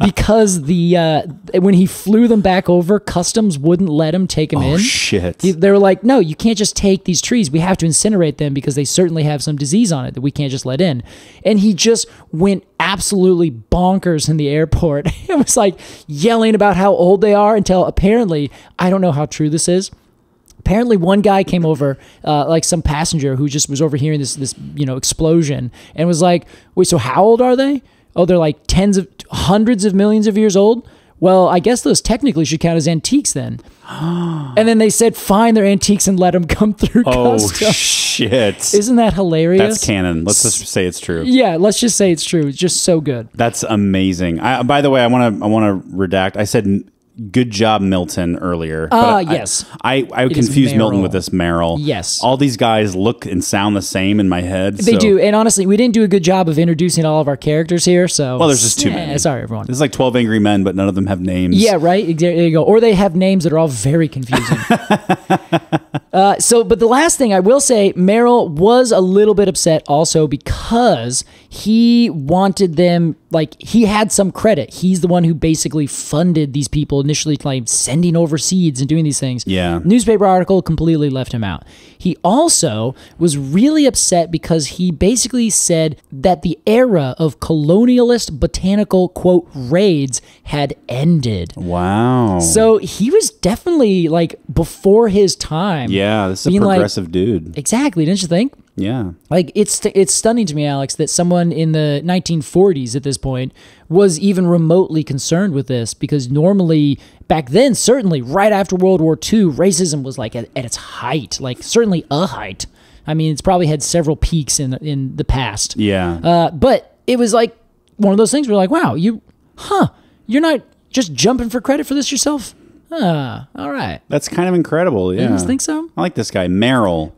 because when he flew them back over, customs wouldn't let him take them in. Oh, shit. They were like, no, you can't just take these trees. We have to incinerate them because they certainly have some disease on it that we can't just let in. And he just went absolutely bonkers in the airport. It was like yelling about how old they are until apparently, I don't know how true this is, apparently one guy came over, like some passenger who just was overhearing this explosion and was like, wait, so how old are they? Oh, they're like hundreds of millions of years old? Well, I guess those technically should count as antiques then. And then they said, fine, they're antiques and let them come through customs. Oh, shit. Isn't that hilarious? That's canon. Let's just say it's true. Yeah, let's just say it's true. It's just so good. That's amazing. By the way, I want to redact. I said good job, Milton, earlier. Yes. I confused Milton with this Merrill. Yes. All these guys look and sound the same in my head. They do. And honestly, we didn't do a good job of introducing all of our characters here. So, well, there's just too many. Sorry, everyone. There's like 12 Angry Men, but none of them have names. Yeah, right? There you go. Or they have names that are all very confusing. But the last thing I will say, Merrill was a little bit upset also because he wanted them, like, he had some credit. He's the one who basically funded these people initially, like sending over seeds and doing these things. Yeah. Newspaper article completely left him out. He also was really upset because he basically said that the era of colonialist botanical, quote, raids had ended. Wow. So he was definitely like before his time. Yeah, this is a progressive dude. Exactly, didn't you think? Yeah. Like, it's stunning to me, Alex, that someone in the 1940s at this point was even remotely concerned with this, because normally back then, certainly right after World War II, racism was like at its height, like certainly a height. I mean, it's probably had several peaks in the past. Yeah. But it was like one of those things where like, wow, you're not just jumping for credit for this yourself? All right. That's kind of incredible. Yeah. You guys think so? I like this guy, Merrill.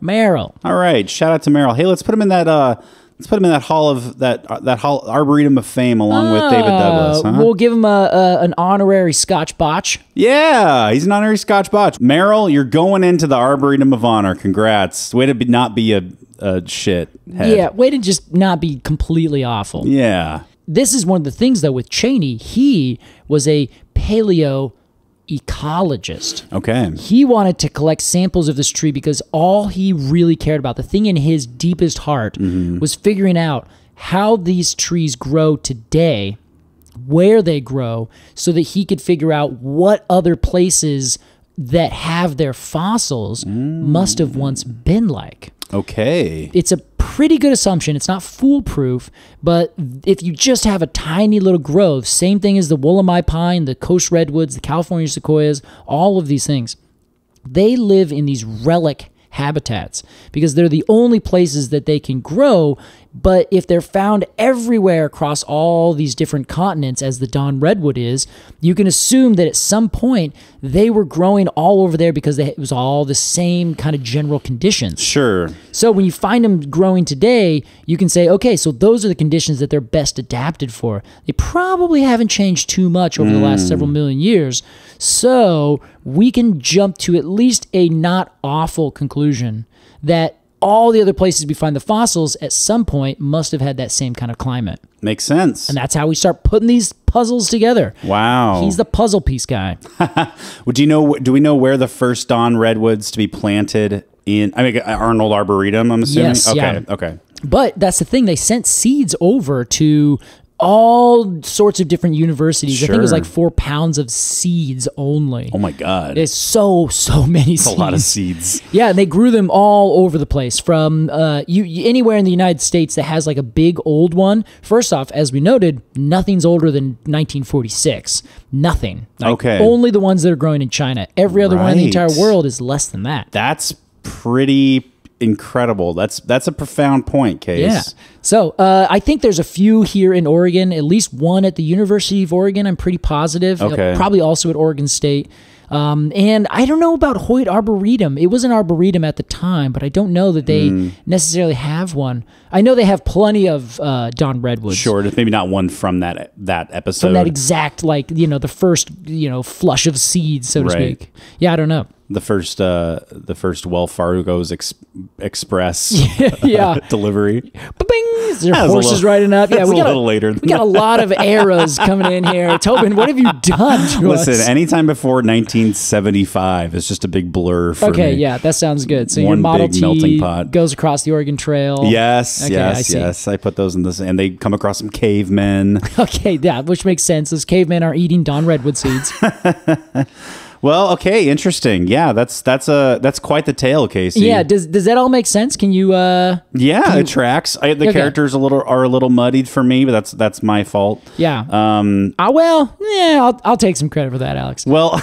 All right. Shout out to Merrill. Hey, let's put him in that hall of that hall Arboretum of Fame along with David Douglas. Huh? We'll give him an honorary Scotch Botch. Yeah, he's an honorary Scotch Botch. Merrill, you're going into the Arboretum of Honor. Congrats. Way to not be a shit head. Yeah, way to just not be completely awful. Yeah. This is one of the things, though, with Cheney. He was a paleoecologist. Okay. He wanted to collect samples of this tree because all he really cared about, the thing in his deepest heart, was figuring out how these trees grow today, where they grow, so that he could figure out what other places that have their fossils must have once been like. Okay. It's a pretty good assumption. It's not foolproof, but if you just have a tiny little grove, same thing as the Wollemi pine, the coast redwoods, the California sequoias, all of these things, they live in these relic habitats because they're the only places that they can grow. But if they're found everywhere across all these different continents, as the Don Redwood is, you can assume that at some point they were growing all over there because it was all the same kind of general conditions. Sure. So when you find them growing today, you can say, okay, so those are the conditions that they're best adapted for. They probably haven't changed too much over the last several million years. So we can jump to at least a not awful conclusion that all the other places we find the fossils at some point must have had that same kind of climate. Makes sense. And that's how we start putting these puzzles together. Wow. He's the puzzle piece guy. Do we know where the first Don redwoods to be planted in? I mean, Arnold Arboretum, I'm assuming? Yes, okay, yeah. okay. But that's the thing. They sent seeds over to all sorts of different universities. Sure. I think it was like 4 pounds of seeds only. Oh my God. It's so many seeds. A lot of seeds. Yeah, and they grew them all over the place. From anywhere in the United States that has like a big old one. First off, as we noted, nothing's older than 1946. Nothing. Like, okay. Only the ones that are growing in China. Every other one in the entire Right. world is less than that. That's pretty incredible. That's a profound point, Case. Yeah. So I think there's a few here in Oregon, at least one at the University of Oregon. I'm pretty positive. Okay. Probably also at Oregon State. And I don't know about Hoyt Arboretum. It was an arboretum at the time, but I don't know that they necessarily have one. I know they have plenty of Don redwoods. Sure, maybe not one from that episode. From that exact, like, the first, flush of seeds, so to Right. speak. Yeah, I don't know. The first Wells Fargo's Express Yeah. delivery. Ba-bing! There That are was a horses little- riding up. Yeah, that's we a got little later than We got a lot of eras coming in here. Tobin, what have you done to Listen, us? anytime before 1975 is just a big blur for Okay, me. yeah, that sounds good. So your One Model big melting T pot. goes across the Oregon Trail. Yes, Okay, I yes, see. yes. I put those in this, and they come across some cavemen. Okay, yeah, which makes sense. Those cavemen are eating Don redwood seeds. Well, okay, interesting. Yeah, that's quite the tale, Casey. Yeah, does that all make sense? Can you? Yeah, it tracks. The Okay. characters are a little muddied for me, but that's my fault. Yeah. I'll take some credit for that, Alex. Well,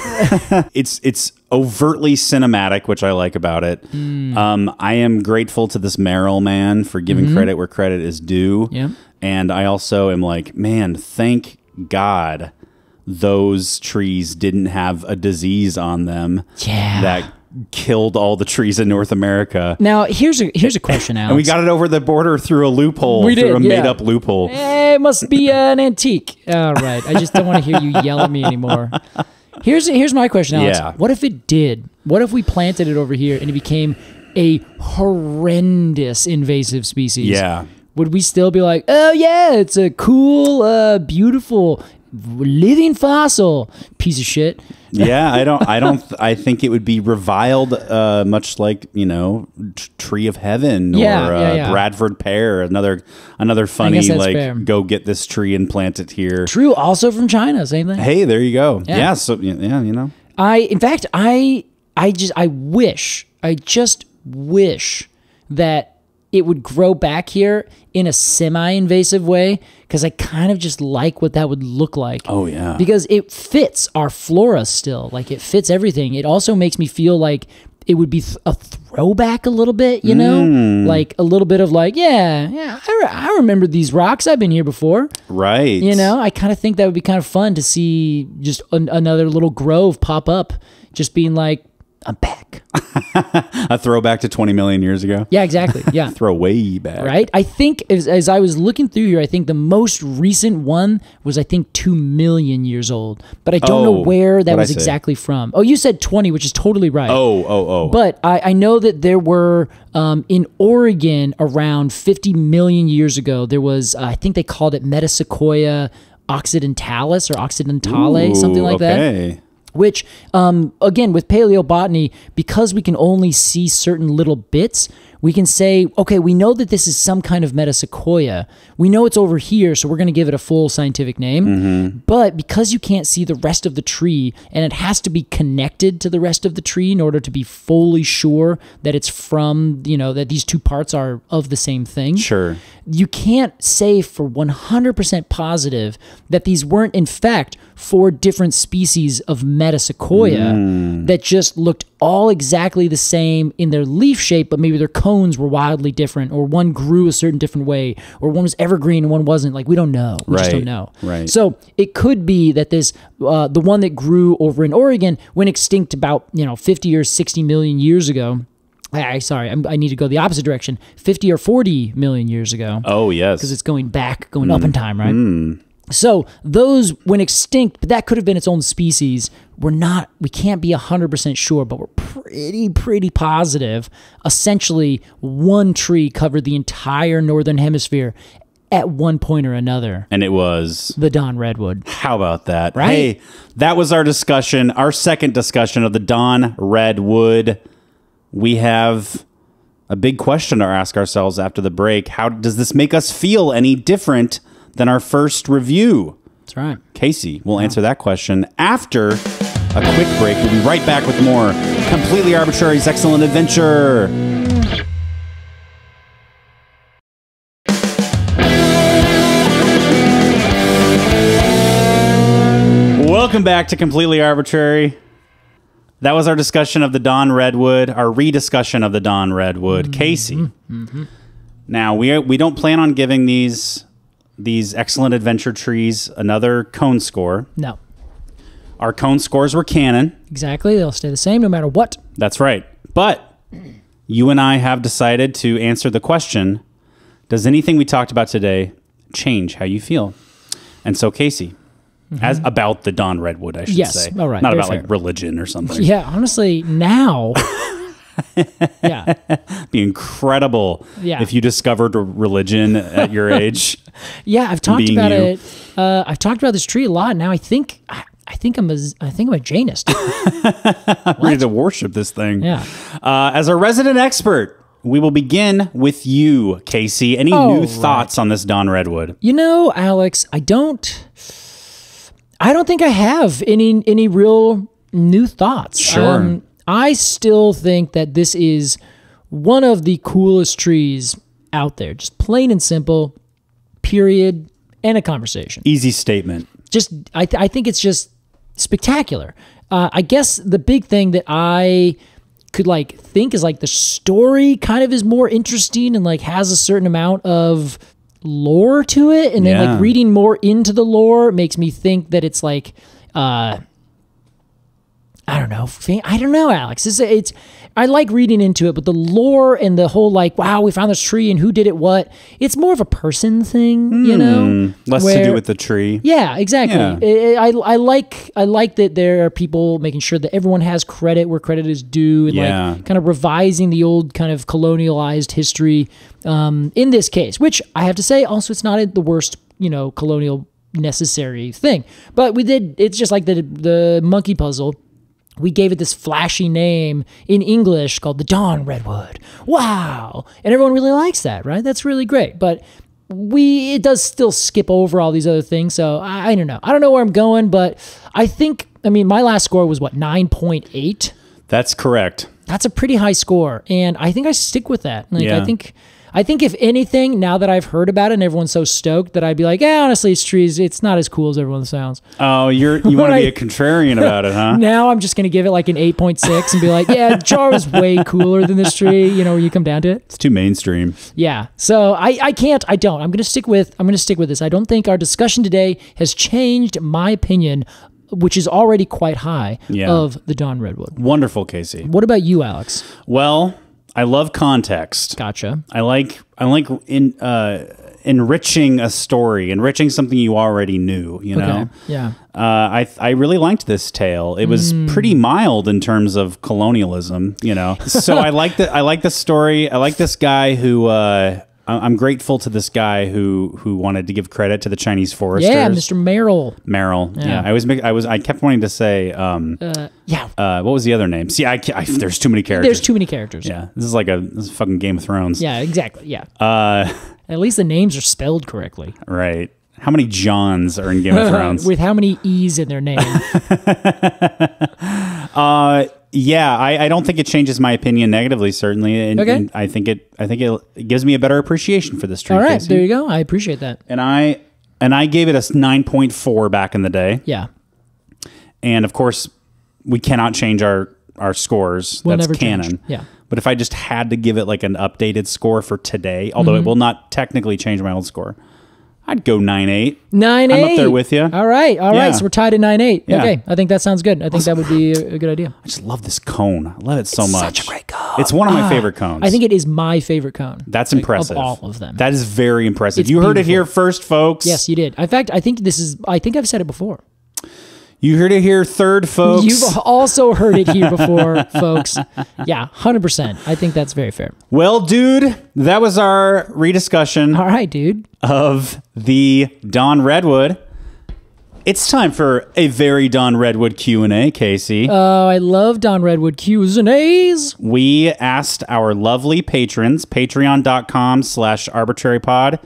it's overtly cinematic, which I like about it. I am grateful to this Merrill man for giving credit where credit is due. Yeah. And I also am like, man, thank God those trees didn't have a disease on them that killed all the trees in North America. Now here's a question, Alex. And we got it over the border through a loophole, We through did, a yeah. made-up loophole. It must be an antique. All right. I just don't want to hear you yell at me anymore. Here's my question, Alex. Yeah. What if it did? What if we planted it over here and it became a horrendous invasive species? Yeah. Would we still be like, oh yeah, it's a cool, beautiful, living fossil piece of shit? Yeah, I think it would be reviled, much like, Tree of Heaven or Yeah. Bradford pear, another funny, guess that's like, fair. go get this tree and plant it here. True, also from China, same thing. Hey, there you go. Yeah. Yeah, so I just wish that it would grow back here in a semi-invasive way, because I kind of just like what that would look like. Oh, yeah. Because it fits our flora still. Like, it fits everything. It also makes me feel like it would be a throwback a little bit, Like a little bit of like, I remember these rocks. I've been here before. Right. I kind of think that would be kind of fun to see just another little grove pop up, just being like, I'm back. A throwback to 20 million years ago. Yeah, exactly. Yeah. Throw way back. Right? I think as I was looking through here, I think the most recent one was, 2 million years old. But I don't know where that what'd I was say? exactly from. Oh, you said 20, which is totally right. Oh. But I know that there were, in Oregon, around 50 million years ago, there was, I think they called it Metasequoia occidentalis or occidentale, something like that. Which, again, with paleobotany, because we can only see certain little bits, we can say, okay, we know that this is some kind of Metasequoia. We know it's over here, so we're going to give it a full scientific name. But because you can't see the rest of the tree, and it has to be connected to the rest of the tree in order to be fully sure that it's from, that these two parts are of the same thing. Sure. You can't say for 100% positive that these weren't, in fact, 4 different species of Metasequoia that just looked all exactly the same in their leaf shape, but maybe their cones were wildly different, or one grew a certain different way, or one was evergreen and one wasn't. Like, we don't know. We just don't know. Right. So it could be that this, the one that grew over in Oregon went extinct about, 50 or 60 million years ago. I need to go the opposite direction. 50 or 40 million years ago. Oh, yes. Because it's going up in time, right? So those went extinct, but that could have been its own species. We can't be 100% sure, but we're pretty positive. Essentially, one tree covered the entire northern hemisphere at one point or another. And it was the Don Redwood. How about that? Right? Hey, that was our discussion, our second discussion of the Don Redwood. We have a big question to ask ourselves after the break. How does this make us feel any different than our first review? That's right. Casey will answer that question after a quick break. We'll be right back with more Completely Arbortrary's Excellent Adventure. Welcome back to Completely Arbortrary. That was our discussion of the Don Redwood, our rediscussion of the Don Redwood. Casey. Now, we don't plan on giving these Excellent Adventure trees another cone score. No. Our cone scores were canon. Exactly. They'll stay the same no matter what. That's right. But you and I have decided to answer the question, does anything we talked about today change how you feel? And so, Casey, as about the Don Redwood, I should say. All right. Not about fair. like religion or something. Yeah, honestly, now. Yeah. Be incredible Yeah. if you discovered a religion at your age. Yeah, I've talked being about you. it. I've talked about this tree a lot. Now I think I'm a Jainist. Ready to worship this thing. Yeah. As a resident expert, we will begin with you, Casey. Any new thoughts on this Don Redwood? You know, Alex, I don't think I have any real new thoughts. Sure. I still think that this is one of the coolest trees out there. Just plain and simple, period, and a conversation. Easy statement. I think it's just spectacular. I guess the big thing that I could think is the story kind of is more interesting and has a certain amount of lore to it, and then reading more into the lore makes me think that it's I don't know, Alex. It's I like reading into it, but the lore and the whole wow, we found this tree and who did it what, it's more of a person thing, you know? Less to do with the tree. Yeah, exactly. Yeah. I like that there are people making sure that everyone has credit where credit is due, and kind of revising the old kind of colonialized history in this case, which I have to say also it's not the worst, colonial necessary thing. But it's just like the monkey puzzle. We gave it this flashy name in English called the Don Redwood. Wow. And everyone really likes that, right? That's really great. But it does still skip over all these other things. So I don't know. I don't know where I'm going, but my last score was 9.8? That's correct. That's a pretty high score. And I think I stick with that. I think if anything, now that I've heard about it and everyone's so stoked, that I'd be honestly, it's not as cool as everyone sounds. Oh, you want to be a contrarian about it, huh? Now I'm just going to give it an 8.6 and be yeah, Jar was way cooler than this tree, when you come down to it. It's too mainstream. Yeah. So I'm going to stick with this. I don't think our discussion today has changed my opinion, which is already quite high, of the Don Redwood. Wonderful, Casey. What about you, Alex? Well, I love context. Gotcha. I like enriching a story, enriching something you already knew, know? Yeah. I really liked this tale. It was pretty mild in terms of colonialism, So I like the story. I like this guy who I'm grateful to this guy who wanted to give credit to the Chinese foresters. Yeah, Mr. Merrill. Yeah. I kept wanting to say what was the other name? See, there's too many characters. There's too many characters. Yeah. This is fucking Game of Thrones. Yeah, exactly. Yeah. At least the names are spelled correctly. Right. How many Johns are in Game of Thrones? With how many E's in their name? Yeah, I don't think it changes my opinion negatively, certainly. And I think it gives me a better appreciation for this tree. All right, Casey. there you go. I appreciate that. And I gave it a 9.4 back in the day. Yeah. And of course, we cannot change our scores. We'll That's never canon. change. Yeah. But if I just had to give it an updated score for today, although it will not technically change my old score, I'd go 9.8. 9.8. I'm up there with you. All right. Yeah. So we're tied at 9.8. Yeah. Okay. I think that sounds good. I think that would be a good idea. I just love this cone. I love it so much. Such a great cone. It's one of my favorite cones. I think it is my favorite cone. That's impressive. Of all of them. That is very impressive. It's you heard it beautiful. here first, folks. Yes, you did. In fact, I think I've said it before. You heard it here third, folks. You've also heard it here before, folks. Yeah, 100%. I think that's very fair. Well, dude, that was our rediscussion All right, dude. of the Don Redwood. It's time for a very Don Redwood Q&A, Casey. Oh, I love Don Redwood Q's and A's. We asked our lovely patrons, patreon.com/arbitrarypod,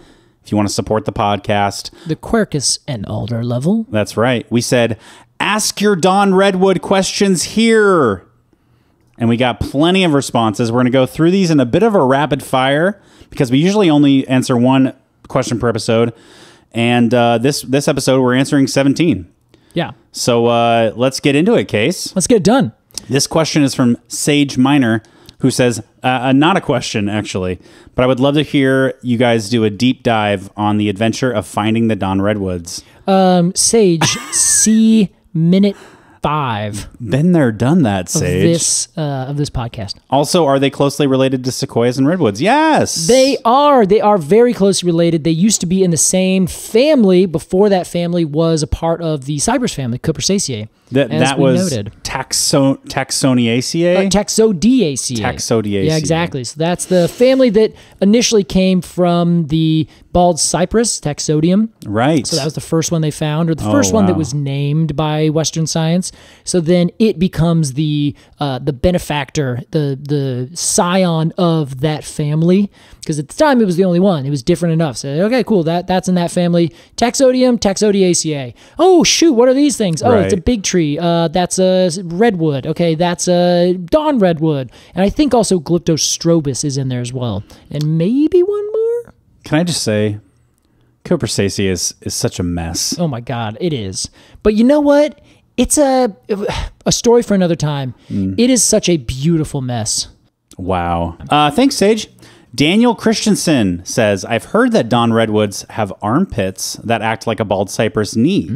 if you want to support the podcast. The Quercus and Alder level. That's right. We said, ask your Don Redwood questions here. And we got plenty of responses. We're going to go through these in a bit of a rapid fire because we usually only answer one question per episode. And this episode, we're answering 17. Yeah. So let's get into it, Case. Let's get it done. This question is from Sage Minor, who says, not a question, actually, but I would love to hear you guys do a deep dive on the adventure of finding the Don Redwoods. Sage, see minute 5 Been there, done that, of Sage. this podcast. Also, are they closely related to sequoias and redwoods? Yes. They are very closely related. They used to be in the same family before that family was a part of the cypress family, Cupressaceae. That was noted. Taxoniaceae? Taxodiaceae. Taxodiaceae. Yeah, exactly. So that's the family that initially came from the bald cypress, Taxodium. Right. So that was the first one they found, or the first one that was named by Western science. So then it becomes the benefactor, the scion of that family, because at the time it was the only one. It was different enough. So okay, cool. That's in that family. Taxodium, Taxodiaceae. Oh shoot, what are these things? Oh, it's a big tree. That's a redwood. Okay, that's a Don Redwood, and I think also glyptostroboides is in there as well, and maybe one more. Can I just say, Cupressaceae is such a mess. Oh my God, it is. But you know what? It's a story for another time. It is such a beautiful mess. Wow. Thanks, Sage. Daniel Christensen says, I've heard that Don Redwoods have armpits that act like a bald cypress knee,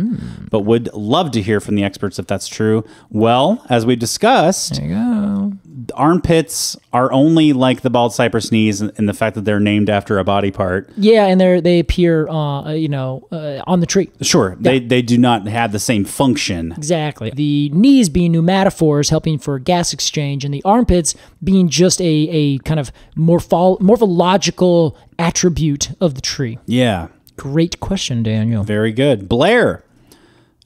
but would love to hear from the experts if that's true. Well, as we discussed, There you go. armpits are only like the bald cypress knees in the fact that they're named after a body part. Yeah, and they appear, on the tree. Sure, they do not have the same function. Exactly. The knees being pneumatophores, helping for gas exchange, and the armpits being just a kind of morphological attribute of the tree. Yeah. Great question, Daniel. Very good. Blair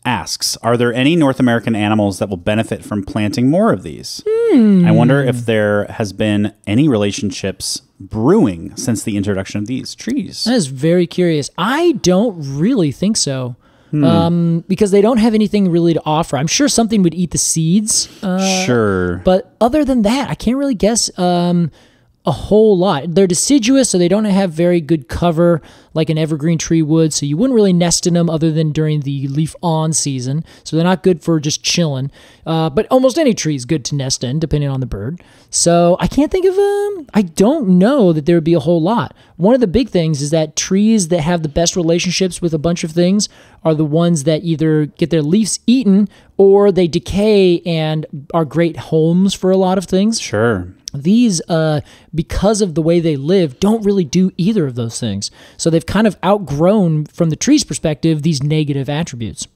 asks, are there any North American animals that will benefit from planting more of these? I wonder if there has been any relationships brewing since the introduction of these trees. That is very curious. I don't really think so. Because they don't have anything really to offer. I'm sure something would eat the seeds. Sure. But other than that, I can't really guess a whole lot. They're deciduous, so they don't have very good cover like an evergreen tree would, so you wouldn't really nest in them other than during the leaf-on season, so they're not good for just chilling. But almost any tree is good to nest in, depending on the bird. So I can't think of I don't know that there would be a whole lot. One of the big things is that trees that have the best relationships with a bunch of things are the ones that either get their leaves eaten or they decay and are great homes for a lot of things. Sure. These, because of the way they live, don't really do either of those things. So they've kind of outgrown, from the tree's perspective, these negative attributes.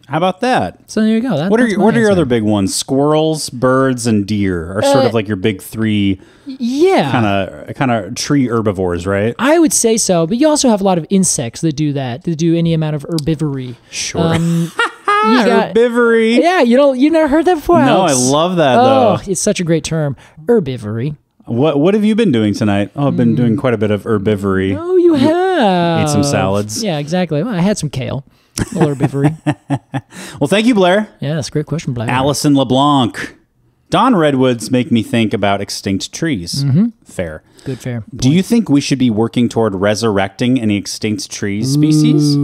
How about that? So there you go. What are your other big ones? Squirrels, birds, and deer are sort of like your big three. Yeah, kind of tree herbivores, right? I would say so. But you also have a lot of insects that do that. That do any amount of herbivory. Sure. Herbivory. Yeah, you never heard that before? No, Alex? I love that though. It's such a great term. Herbivory. What have you been doing tonight? Oh, I've been doing quite a bit of herbivory. Oh, you have. Ate some salads. Yeah, exactly. Well, I had some kale. A little herbivory. Well, thank you, Blair. Yeah, that's a great question, Blair. Allison LeBlanc. Don Redwoods make me think about extinct trees. Fair. Good, fair. Do you think we should be working toward resurrecting any extinct tree species?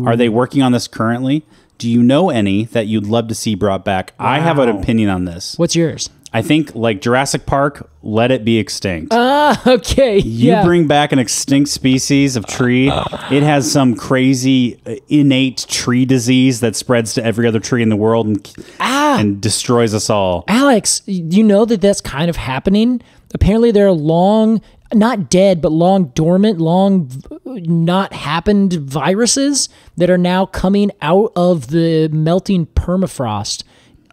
Are they working on this currently? Do you know any that you'd love to see brought back? Wow. I have an opinion on this. What's yours? I think like Jurassic Park, let it be extinct. Okay. You bring back an extinct species of tree, it has some crazy innate tree disease that spreads to every other tree in the world and destroys us all. Alex, you know that that's kind of happening? Apparently there are long, not dead, but long dormant, long not happened viruses that are now coming out of the melting permafrost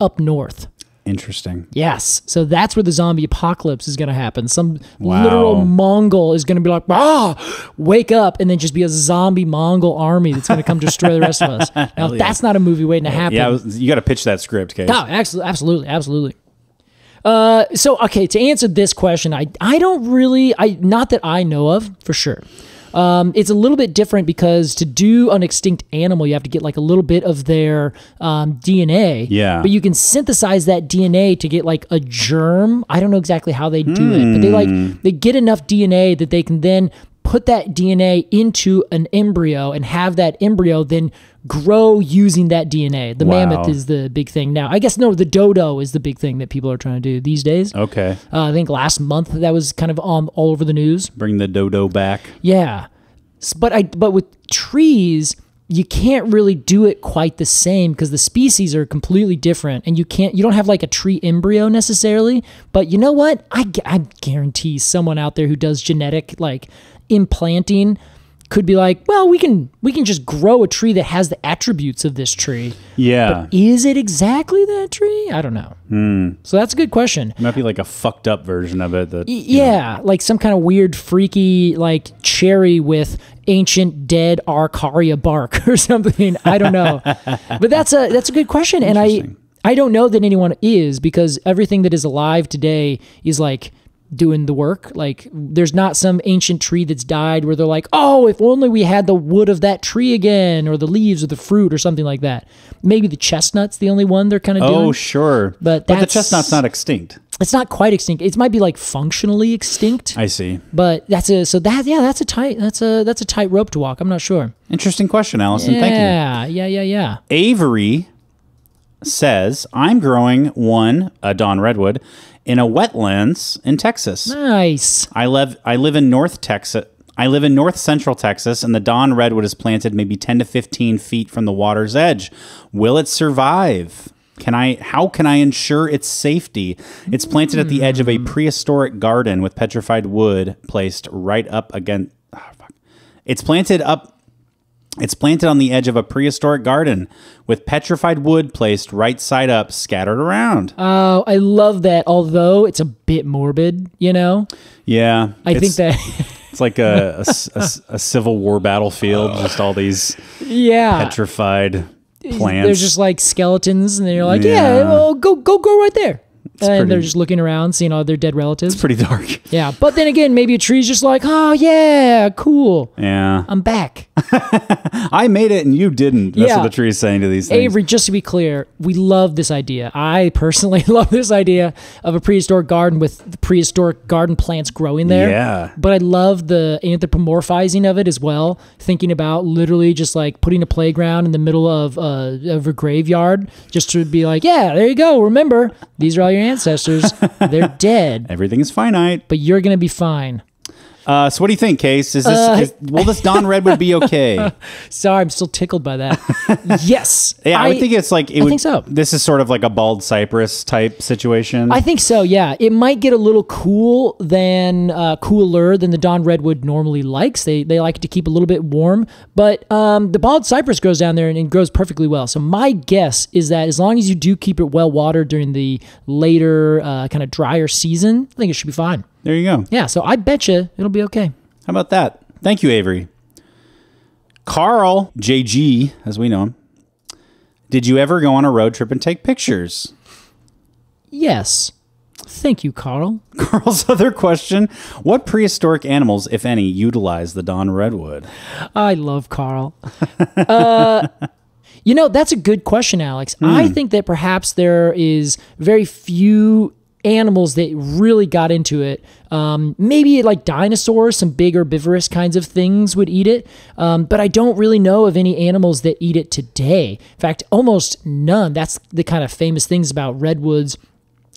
up north. Interesting. Yes. So that's where the zombie apocalypse is going to happen. Some literal Mongol is going to be like, wake up, and then just be a zombie Mongol army that's going to come destroy the rest of us. Now, that's not a movie waiting to happen. Yeah, you got to pitch that script, Case. No, absolutely. So, okay, to answer this question, I don't really, not that I know of for sure. It's a little bit different because to do an extinct animal, you have to get like a little bit of their DNA. Yeah. But you can synthesize that DNA to get like a germ. I don't know exactly how they do it, but they get enough DNA that they can then put that DNA into an embryo and have that embryo then grow using that DNA. The mammoth is the big thing now. I guess, the dodo is the big thing that people are trying to do these days. Okay. I think last month that was kind of all over the news. Bring the dodo back. Yeah. But with trees, you can't really do it quite the same because the species are completely different, and you don't have like a tree embryo necessarily. But you know what? I guarantee someone out there who does genetic like implanting could be like, well, we can just grow a tree that has the attributes of this tree. Yeah. But is it exactly that tree? I don't know. So that's a good question. It might be like a fucked up version of it. That like some kind of weird, freaky, like cherry with ancient dead Arcaria bark or something. I don't know. But that's a good question, and I don't know that anyone is, because everything that is alive today is like doing the work. Like there's not some ancient tree that's died where they're like, oh, if only we had the wood of that tree again, or the leaves or the fruit or something like that. Maybe the chestnut's the only one they're kind of doing. Oh, sure. But the chestnut's not extinct. It's not quite extinct. It might be like functionally extinct. I see. But that's a tight rope to walk. I'm not sure. Interesting question, Allison. Thank you. Yeah. Avery says, I'm growing a Dawn Redwood, in a wetlands in Texas. Nice. I live in North Texas. I live in North Central Texas, and the Dawn Redwood is planted maybe 10 to 15 feet from the water's edge. Will it survive? How can I ensure its safety? It's planted at the edge of a prehistoric garden with petrified wood placed right up against. It's planted on the edge of a prehistoric garden with petrified wood placed right side up, scattered around. Oh, I love that. Although it's a bit morbid, Yeah. I think that it's like a Civil War battlefield, just all these petrified plants. They're just like skeletons, and they're like, well, go right there. They're just looking around, seeing all their dead relatives. It's pretty dark. Yeah, but then again, maybe a tree's just like, oh yeah, cool. Yeah, I'm back. I made it and you didn't. That's what the tree is saying to these things. Avery, just to be clear, we love this idea. I personally love this idea of a prehistoric garden with prehistoric garden plants growing there. Yeah. But I love the anthropomorphizing of it as well. Thinking about literally just like putting a playground in the middle of a graveyard, just to be like, yeah, there you go. Remember, these are all your ancestors. They're dead. Everything is finite. But you're going to be fine. So what do you think, Case? Will this Dawn Redwood be okay? Sorry, I'm still tickled by that. Yes. Yeah, I would think it's like... I think so. This is sort of like a bald cypress type situation. I think so, yeah. It might get a little cooler than the Dawn Redwood normally likes. They like it to keep a little bit warm. But the bald cypress grows down there and grows perfectly well. So my guess is that as long as you do keep it well watered during the later kind of drier season, I think it should be fine. There you go. Yeah, so I bet you it'll be okay. How about that? Thank you, Avery. Carl, JG, as we know him. Did you ever go on a road trip and take pictures? Yes. Thank you, Carl. Carl's other question, what prehistoric animals, if any, utilize the Dawn Redwood? I love Carl. That's a good question, Alex. I think that perhaps there is very few animals that really got into it. Maybe like dinosaurs, some big herbivorous kinds of things would eat it. But I don't really know of any animals that eat it today. In fact, almost none. That's the kind of famous things about redwoods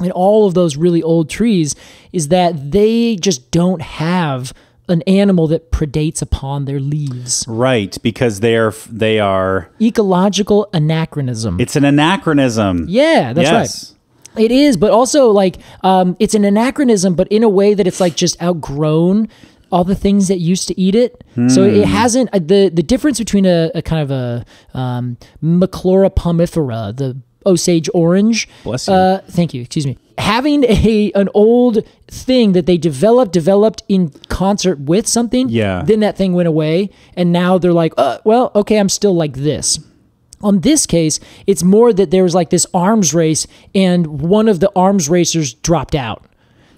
in all of those really old trees is that they just don't have an animal that predates upon their leaves. Right, because they are ecological anachronism. It's an anachronism. Yeah, that's right. It is, but also like it's an anachronism, but in a way that it's like just outgrown all the things that used to eat it. So it hasn't, the difference between a kind of a Maclora pomifera, the Osage orange. Bless you. Thank you, excuse me. Having an old thing that they developed in concert with something, then that thing went away, and now they're like, well, okay, I'm still like this. On this case, it's more that there was like this arms race, and one of the arms racers dropped out.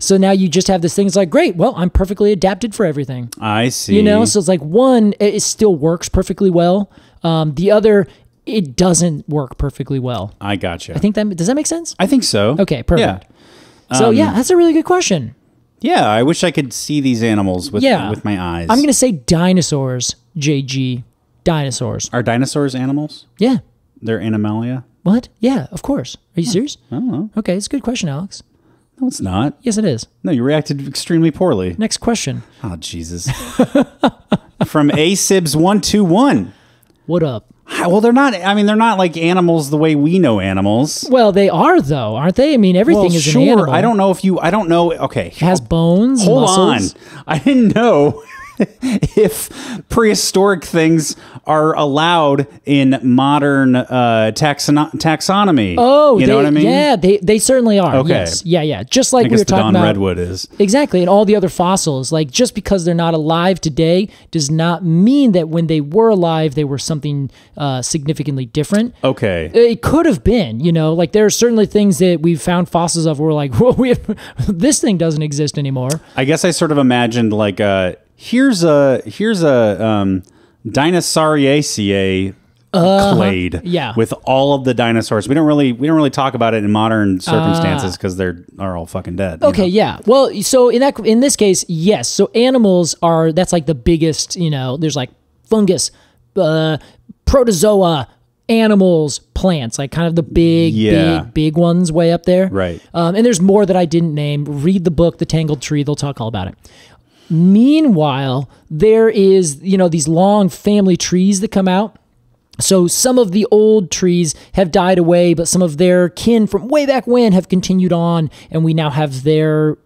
So now you just have this thing. It's like, great, well, I'm perfectly adapted for everything. I see. You know, so it's like one, it still works perfectly well. The other, it doesn't work perfectly well. I gotcha. I think does that make sense? I think so. Okay, perfect. Yeah. So yeah, that's a really good question. Yeah, I wish I could see these animals with my eyes. I'm going to say dinosaurs, JG. Dinosaurs. Are dinosaurs animals? Yeah. They're animalia? What? Yeah, of course. Are you serious? I don't know. Okay, it's a good question, Alex. No, it's not. Yes, it is. No, you reacted extremely poorly. Next question. Oh, Jesus. From ASIBS121. What up? Well, they're not like animals the way we know animals. Well, they are, though, aren't they? I mean, everything is an animal. I don't know. Okay. It has bones, Hold muscles. on. I didn't know if prehistoric things are allowed in modern taxonomy. Oh, you know what I mean? Yeah, they certainly are. Okay. Yes. Yeah. Just like I we guess were the talking Don about. Redwood is. Exactly. And all the other fossils. Like, just because they're not alive today does not mean that when they were alive, they were something significantly different. Okay. It could have been, like there are certainly things that we've found fossils of where we're like, well, this thing doesn't exist anymore. I guess I sort of imagined like here's a Dinosauriaceae clade with all of the dinosaurs. We don't really talk about it in modern circumstances because they're all fucking dead. Okay, yeah. Well, so in this case, yes. So animals that's like the biggest. There's like fungus, protozoa, animals, plants, like kind of the big ones way up there. Right. And there's more that I didn't name. Read the book, The Tangled Tree. They'll talk all about it. Meanwhile, there is, these long family trees that come out. So some of the old trees have died away, but some of their kin from way back when have continued on, and we now have their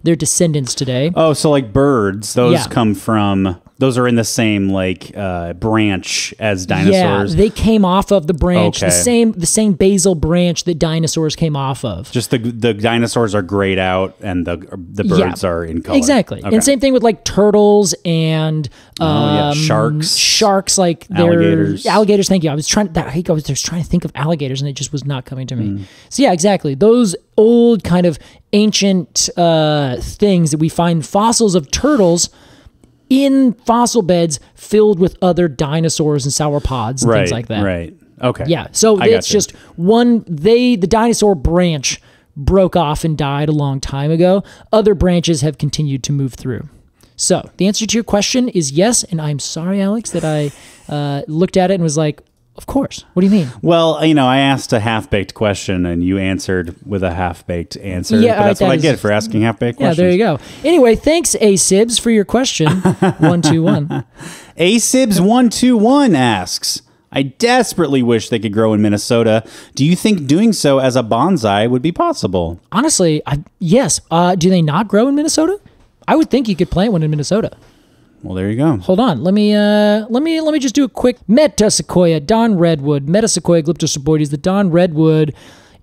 descendants today. Oh, so like birds, those come from... Those are in the same branch as dinosaurs. Yeah, they came off of the branch, okay. the same basal branch that dinosaurs came off of. Just the dinosaurs are grayed out and the birds are in color. Exactly. Okay. And same thing with like turtles and sharks. Sharks, like alligators. Alligators. Thank you. I was trying to think of alligators and it just was not coming to me. So yeah, exactly. Those old kind of ancient things that we find fossils of turtles in fossil beds filled with other dinosaurs and sauropods and things like that. Right. Okay. Yeah. So it's just the dinosaur branch broke off and died a long time ago. Other branches have continued to move through. So the answer to your question is yes. And I'm sorry, Alex, that I looked at it and was like, of course. What do you mean? Well, I asked a half-baked question and you answered with a half-baked answer. Yeah, but that's what I get for asking half-baked questions. Yeah, there you go. Anyway, thanks, ASIBS, for your question. 121. ASIBS121 asks, I desperately wish they could grow in Minnesota. Do you think doing so as a bonsai would be possible? Honestly, yes. Do they not grow in Minnesota? I would think you could plant one in Minnesota. Well, there you go. Hold on. Let me just do a quick Metasequoia, Don Redwood, Metasequoia glyptostroboides, the Don Redwood.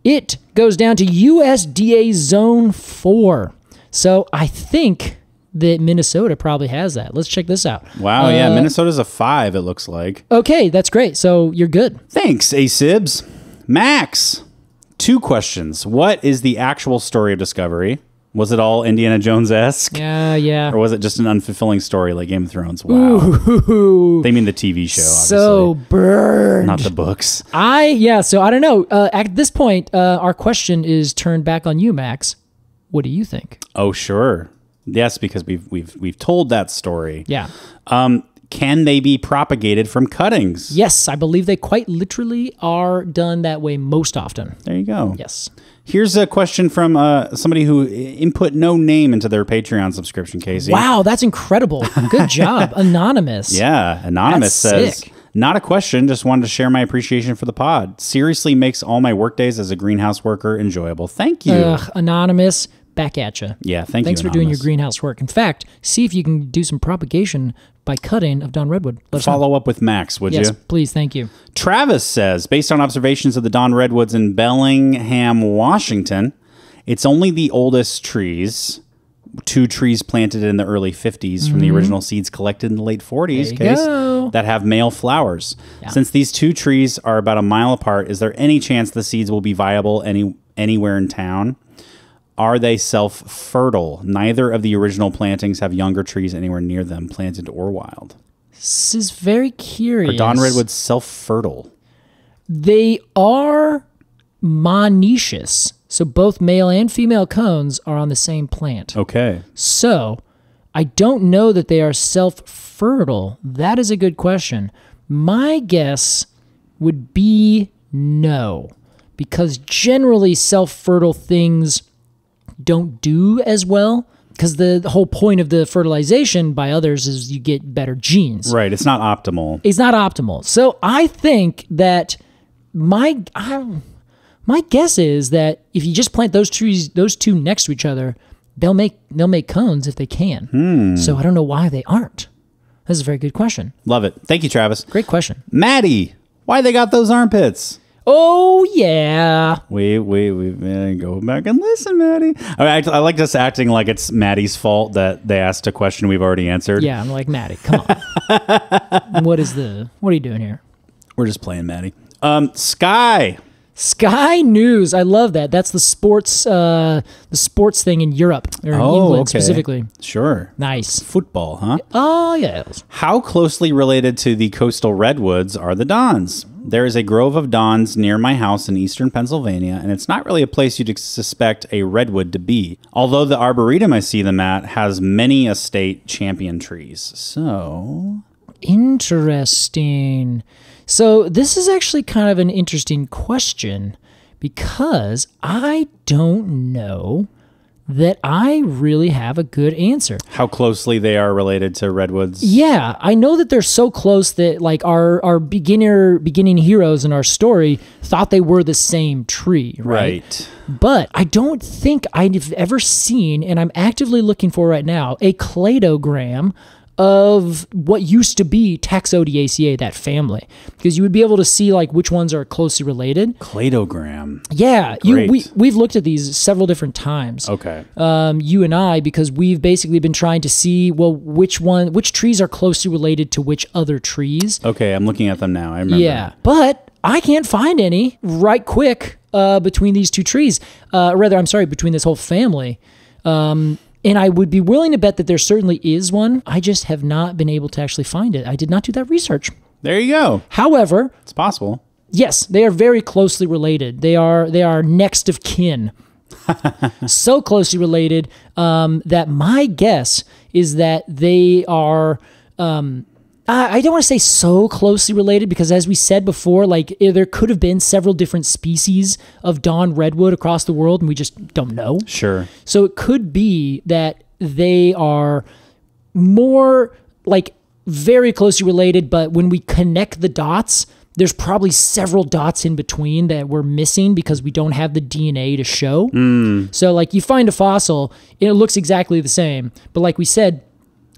It goes down to USDA Zone 4. So I think that Minnesota probably has that. Let's check this out. Wow, yeah, Minnesota's a 5, it looks like. Okay, that's great. So you're good. Thanks, ASIBS. Max, 2 questions. What is the actual story of discovery? Was it all Indiana Jones-esque? Yeah. Or was it just an unfulfilling story like Game of Thrones? Wow. Ooh. They mean the TV show, obviously. So burned. Not the books. So I don't know. At this point, our question is turned back on you, Max. What do you think? Oh, sure. Yes, because we've told that story. Yeah. Can they be propagated from cuttings? Yes, I believe they quite literally are done that way most often. There you go. Yes. Here's a question from somebody who input no name into their Patreon subscription, Casey. Wow, that's incredible. Good job. Anonymous. Yeah, Anonymous That's says, sick. not a question, just wanted to share my appreciation for the pod. Seriously makes all my workdays as a greenhouse worker enjoyable. Thank you. Anonymous, back at you. Yeah, thanks for doing your greenhouse work. In fact, see if you can do some propagation by cutting of Don Redwood. Follow up with Max, would you? Yes, please. Thank you. Travis says, based on observations of the Don Redwoods in Bellingham, Washington, it's only the oldest trees, 2 trees planted in the early 50s from the original seeds collected in the late 40s, that have male flowers. Yeah. Since these 2 trees are about a mile apart, is there any chance the seeds will be viable anywhere in town? Are they self-fertile? Neither of the original plantings have younger trees anywhere near them, planted or wild. This is very curious. Are Don Redwoods self-fertile? They are monoecious. So both male and female cones are on the same plant. Okay. So I don't know that they are self-fertile. That is a good question. My guess would be no, because generally self-fertile things don't do as well, because the whole point of the fertilization by others is you get better genes. Right. It's not optimal. It's not optimal. So I think that my guess is that if you just plant those trees, those 2 next to each other, they'll make cones if they can. So I don't know why they aren't. That's a very good question. Love it. Thank you, Travis. Great question. Maddie, why they got those armpits? Oh, yeah. We go back and listen, Maddie. I like just acting like it's Maddie's fault that they asked a question we've already answered. Yeah, I'm like, Maddie, come on. What are you doing here? We're just playing, Maddie. Sky News. I love that. That's the sports thing in Europe, or in England specifically. Sure. Nice. Football, huh? Oh, yes. How closely related to the coastal redwoods are the Dons? There is a grove of Dons near my house in eastern Pennsylvania, and it's not really a place you'd suspect a redwood to be. Although the arboretum I see them at has many estate champion trees. So... Interesting. So this is actually kind of an interesting question, because I don't know that I really have a good answer. How closely they are related to redwoods? Yeah, I know that they're so close that like our beginning heroes in our story thought they were the same tree, right? But I don't think I've ever seen, and I'm actively looking for right now, a cladogram of what used to be Taxodiaceae, that family, because you would be able to see like which ones are closely related. Cladogram. Yeah, we've looked at these several different times. Okay. You and I, because we've basically been trying to see, well, which trees are closely related to which other trees. Okay, I'm looking at them now. I remember. Yeah, but I can't find any right quick between these 2 trees. Between this whole family. And I would be willing to bet that there certainly is one. I just have not been able to actually find it. I did not do that research. There you go. However, it's possible. Yes, they are very closely related. They are next of kin. So closely related that my guess is that they are... I don't want to say so closely related, because as we said before, like there could have been several different species of Don Redwood across the world, and we just don't know. Sure. So it could be that they are more like very closely related, but when we connect the dots, there's probably several dots in between that we're missing because we don't have the DNA to show. So like you find a fossil, it looks exactly the same, but like we said,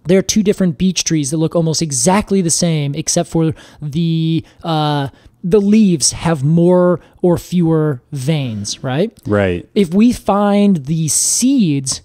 there are 2 different beech trees that look almost exactly the same, except for the leaves have more or fewer veins, right? Right. If we find the seeds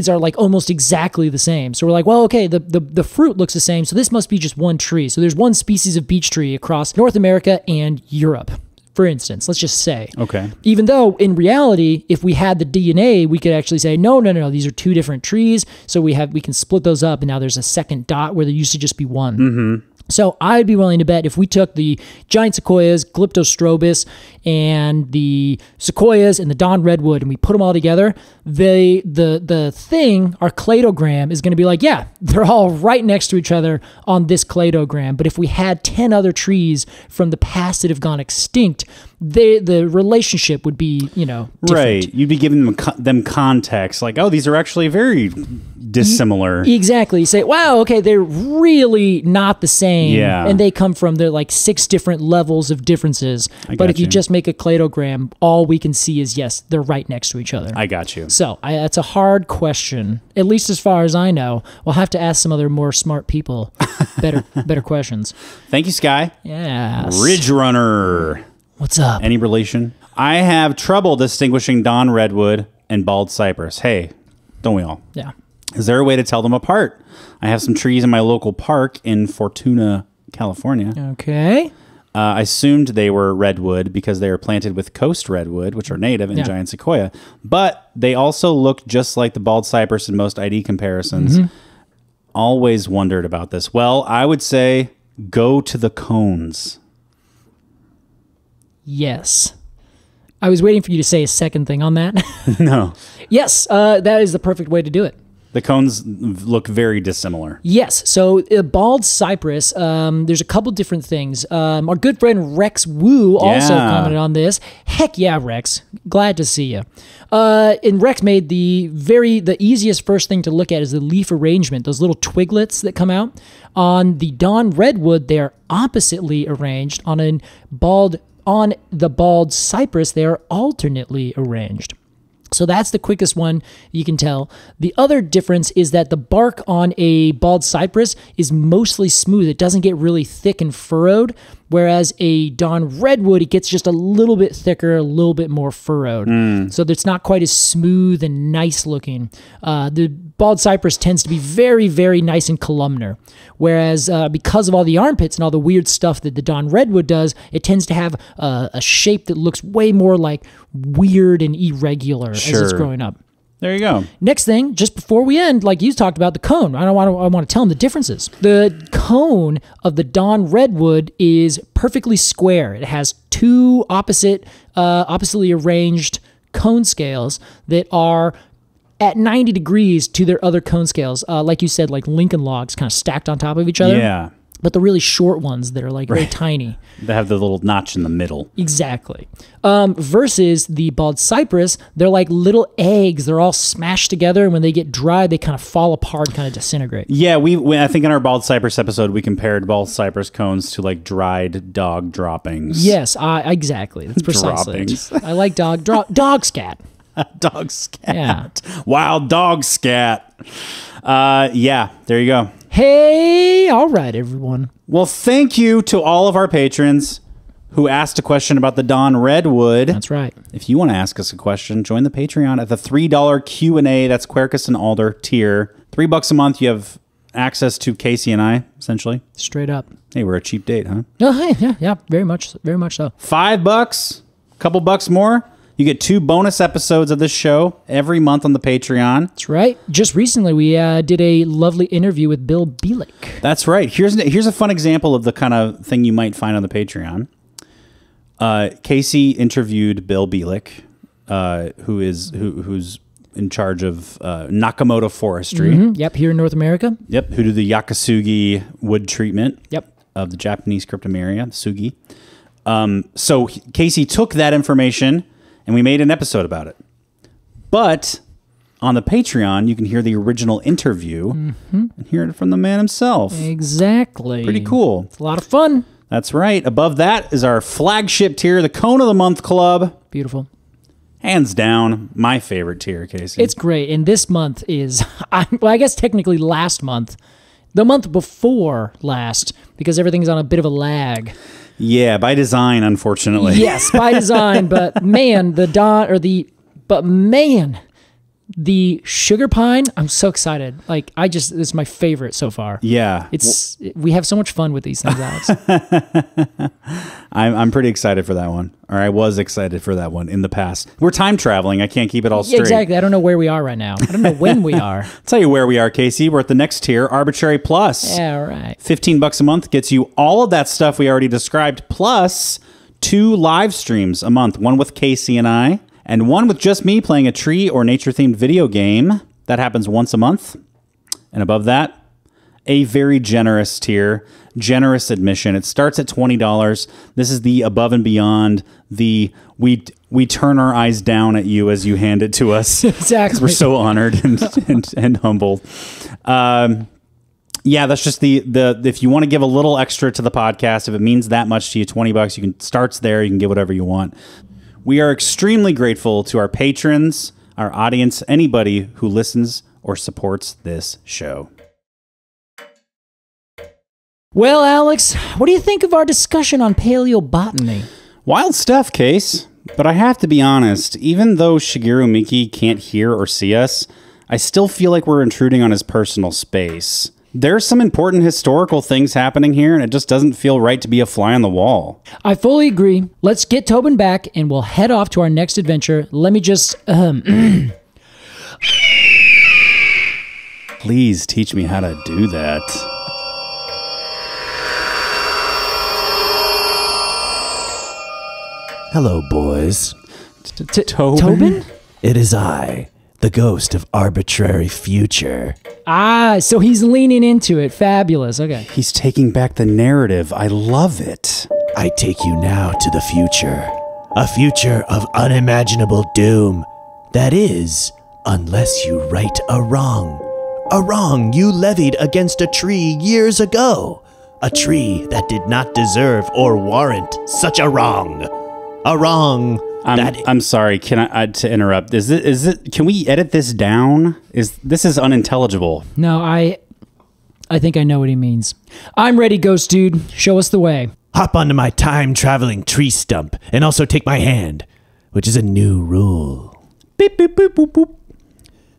are like almost exactly the same. So we're like, well, okay, the fruit looks the same, so this must be just one tree. So there's one species of beech tree across North America and Europe, for instance, let's just say. Okay. Even though in reality, if we had the DNA, we could actually say, no, these are 2 different trees. So we can split those up, and now there's a second dot where there used to just be one. So I'd be willing to bet if we took the giant sequoias, glyptostroboides, and the sequoias and the Don Redwood and we put them all together, the thing, our cladogram, is going to be like, yeah, they're all right next to each other on this cladogram. But if we had 10 other trees from the past that have gone extinct, the relationship would be, different. Right. You'd be giving them context, like, oh, these are actually very dissimilar. Exactly. You say, wow, okay, they're really not the same. Yeah. And they come from, they're like 6 different levels of differences. But if you just make a cladogram, all we can see is, yes, they're right next to each other. I got you. So that's a hard question, at least as far as I know. We'll have to ask some other more smart people better questions. Thank you, Sky. Yes. Ridge Runner. What's up? Any relation? I have trouble distinguishing Don Redwood and bald cypress. Hey, don't we all? Yeah. Is there a way to tell them apart? I have some trees in my local park in Fortuna, California. Okay. I assumed they were redwood because they are planted with coast redwood, which are native, and giant sequoia. But they also look just like the bald cypress in most ID comparisons. Always wondered about this. Well, I would say go to the cones. Yes. I was waiting for you to say a second thing on that. No. Yes, that is the perfect way to do it. The cones look very dissimilar. Yes. So bald cypress, there's a couple different things. Our good friend Rex Wu also commented on this. Heck yeah, Rex. Glad to see you. And Rex made the easiest first thing to look at is the leaf arrangement, those little twiglets that come out. On the Don Redwood, they're oppositely arranged. On the bald cypress, they are alternately arranged. So that's the quickest one you can tell. The other difference is that the bark on a bald cypress is mostly smooth. It doesn't get really thick and furrowed, whereas a Don Redwood, it gets just a little bit thicker, a little bit more furrowed. So it's not quite as smooth and nice looking. The bald cypress tends to be very, very nice and columnar, whereas because of all the armpits and all the weird stuff that the Don Redwood does, it tends to have a shape that looks way more like weird and irregular as it's growing up. There you go. Next thing, just before we end, like you talked about the cone. I want to tell them the differences. The cone of the Don Redwood is perfectly square. It has 2 oppositely arranged cone scales that are at 90 degrees to their other cone scales. Like you said, like Lincoln logs kind of stacked on top of each other. Yeah. But the really short ones that are like very tiny. They have the little notch in the middle. Exactly. Versus the bald cypress, they're like little eggs. They're all smashed together, and when they get dry, they kind of fall apart, kind of disintegrate. Yeah, I think in our bald cypress episode, we compared bald cypress cones to like dried dog droppings. Yes, exactly. That's precisely it. I like dog scat. Dog scat. Yeah. Wild dog scat. Yeah, there you go. Hey, all right, everyone. Well, thank you to all of our patrons who asked a question about the Don Redwood. That's right. If you want to ask us a question, join the Patreon at the $3 Q&A. That's Quercus and Alder tier. $3 a month, you have access to Casey and I, essentially. Straight up. Hey, we're a cheap date, huh? Oh, hey, yeah, very much so. $5, a couple bucks more. You get 2 bonus episodes of this show every month on the Patreon. That's right. Just recently, we did a lovely interview with Bill Bielik. That's right. Here's a fun example of the kind of thing you might find on the Patreon. Casey interviewed Bill Bielik, who's in charge of Nakamoto Forestry. Mm-hmm. Yep, here in North America. Yep, who do the Yakasugi wood treatment. Yep. Of the Japanese cryptomeria, sugi. So Casey took that information, and we made an episode about it. But on the Patreon, you can hear the original interview and hear it from the man himself. Exactly. Pretty cool. It's a lot of fun. That's right. Above that is our flagship tier, the Cone of the Month Club. Beautiful. Hands down, my favorite tier, Casey. It's great. And this month is, I guess technically last month, the month before last, because everything's on a bit of a lag. Yeah, by design, unfortunately. Yes, by design, but man, The sugar pine, I'm so excited. Like, this is my favorite so far. Yeah. We have so much fun with these things, Alex. I'm pretty excited for that one. Or I was excited for that one in the past. We're time traveling. I can't keep it all straight. Yeah, exactly. I don't know where we are right now. I don't know when we are. I'll tell you where we are, Casey. We're at the next tier, Arbortrary Plus. Yeah, all right. $15 a month gets you all of that stuff we already described, plus 2 live streams a month. One with Casey and I, and one with just me playing a tree or nature-themed video game. That happens once a month. And above that, a very generous tier, generous admission. It starts at $20. This is the above and beyond, the we turn our eyes down at you as you hand it to us. Exactly. We're so honored and humbled. Yeah, that's just the if you want to give a little extra to the podcast, if it means that much to you, $20, you can starts there. You can give whatever you want. We are extremely grateful to our patrons, our audience, anybody who listens or supports this show. Well, Alex, what do you think of our discussion on paleobotany? Wild stuff, Case. But I have to be honest, even though Shigeru Miki can't hear or see us, I still feel like we're intruding on his personal space. There's some important historical things happening here, and it just doesn't feel right to be a fly on the wall. I fully agree. Let's get Tobin back, and we'll head off to our next adventure. Let me just, Please teach me how to do that. Hello, boys. Tobin? It is I, the ghost of arbitrary future. Ah, so he's leaning into it. Fabulous. Okay. He's taking back the narrative. I love it. I take you now to the future. A future of unimaginable doom. That is, unless you right a wrong. A wrong you levied against a tree years ago. A tree that did not deserve or warrant such a wrong. A wrong. I'm sorry. Can I to interrupt? Is it? Can we edit this down? This is unintelligible? No, I think I know what he means. I'm ready, ghost dude. Show us the way. Hop onto my time-traveling tree stump and also take my hand, which is a new rule. Beep, beep, boop, boop, boop.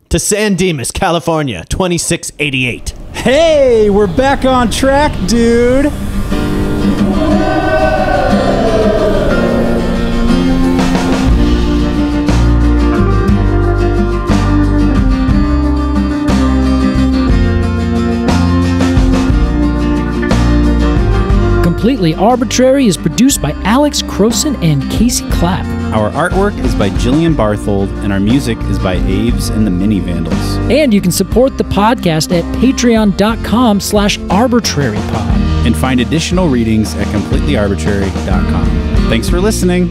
To San Dimas, California, 2688. Hey, we're back on track, dude. Completely Arbortrary is produced by Alex Crowson and Casey Clapp. Our artwork is by Jillian Barthold, and our music is by Aves and the Mini Vandals. And you can support the podcast at patreon.com/arbitrarypod. And find additional readings at completelyarbitrary.com. Thanks for listening.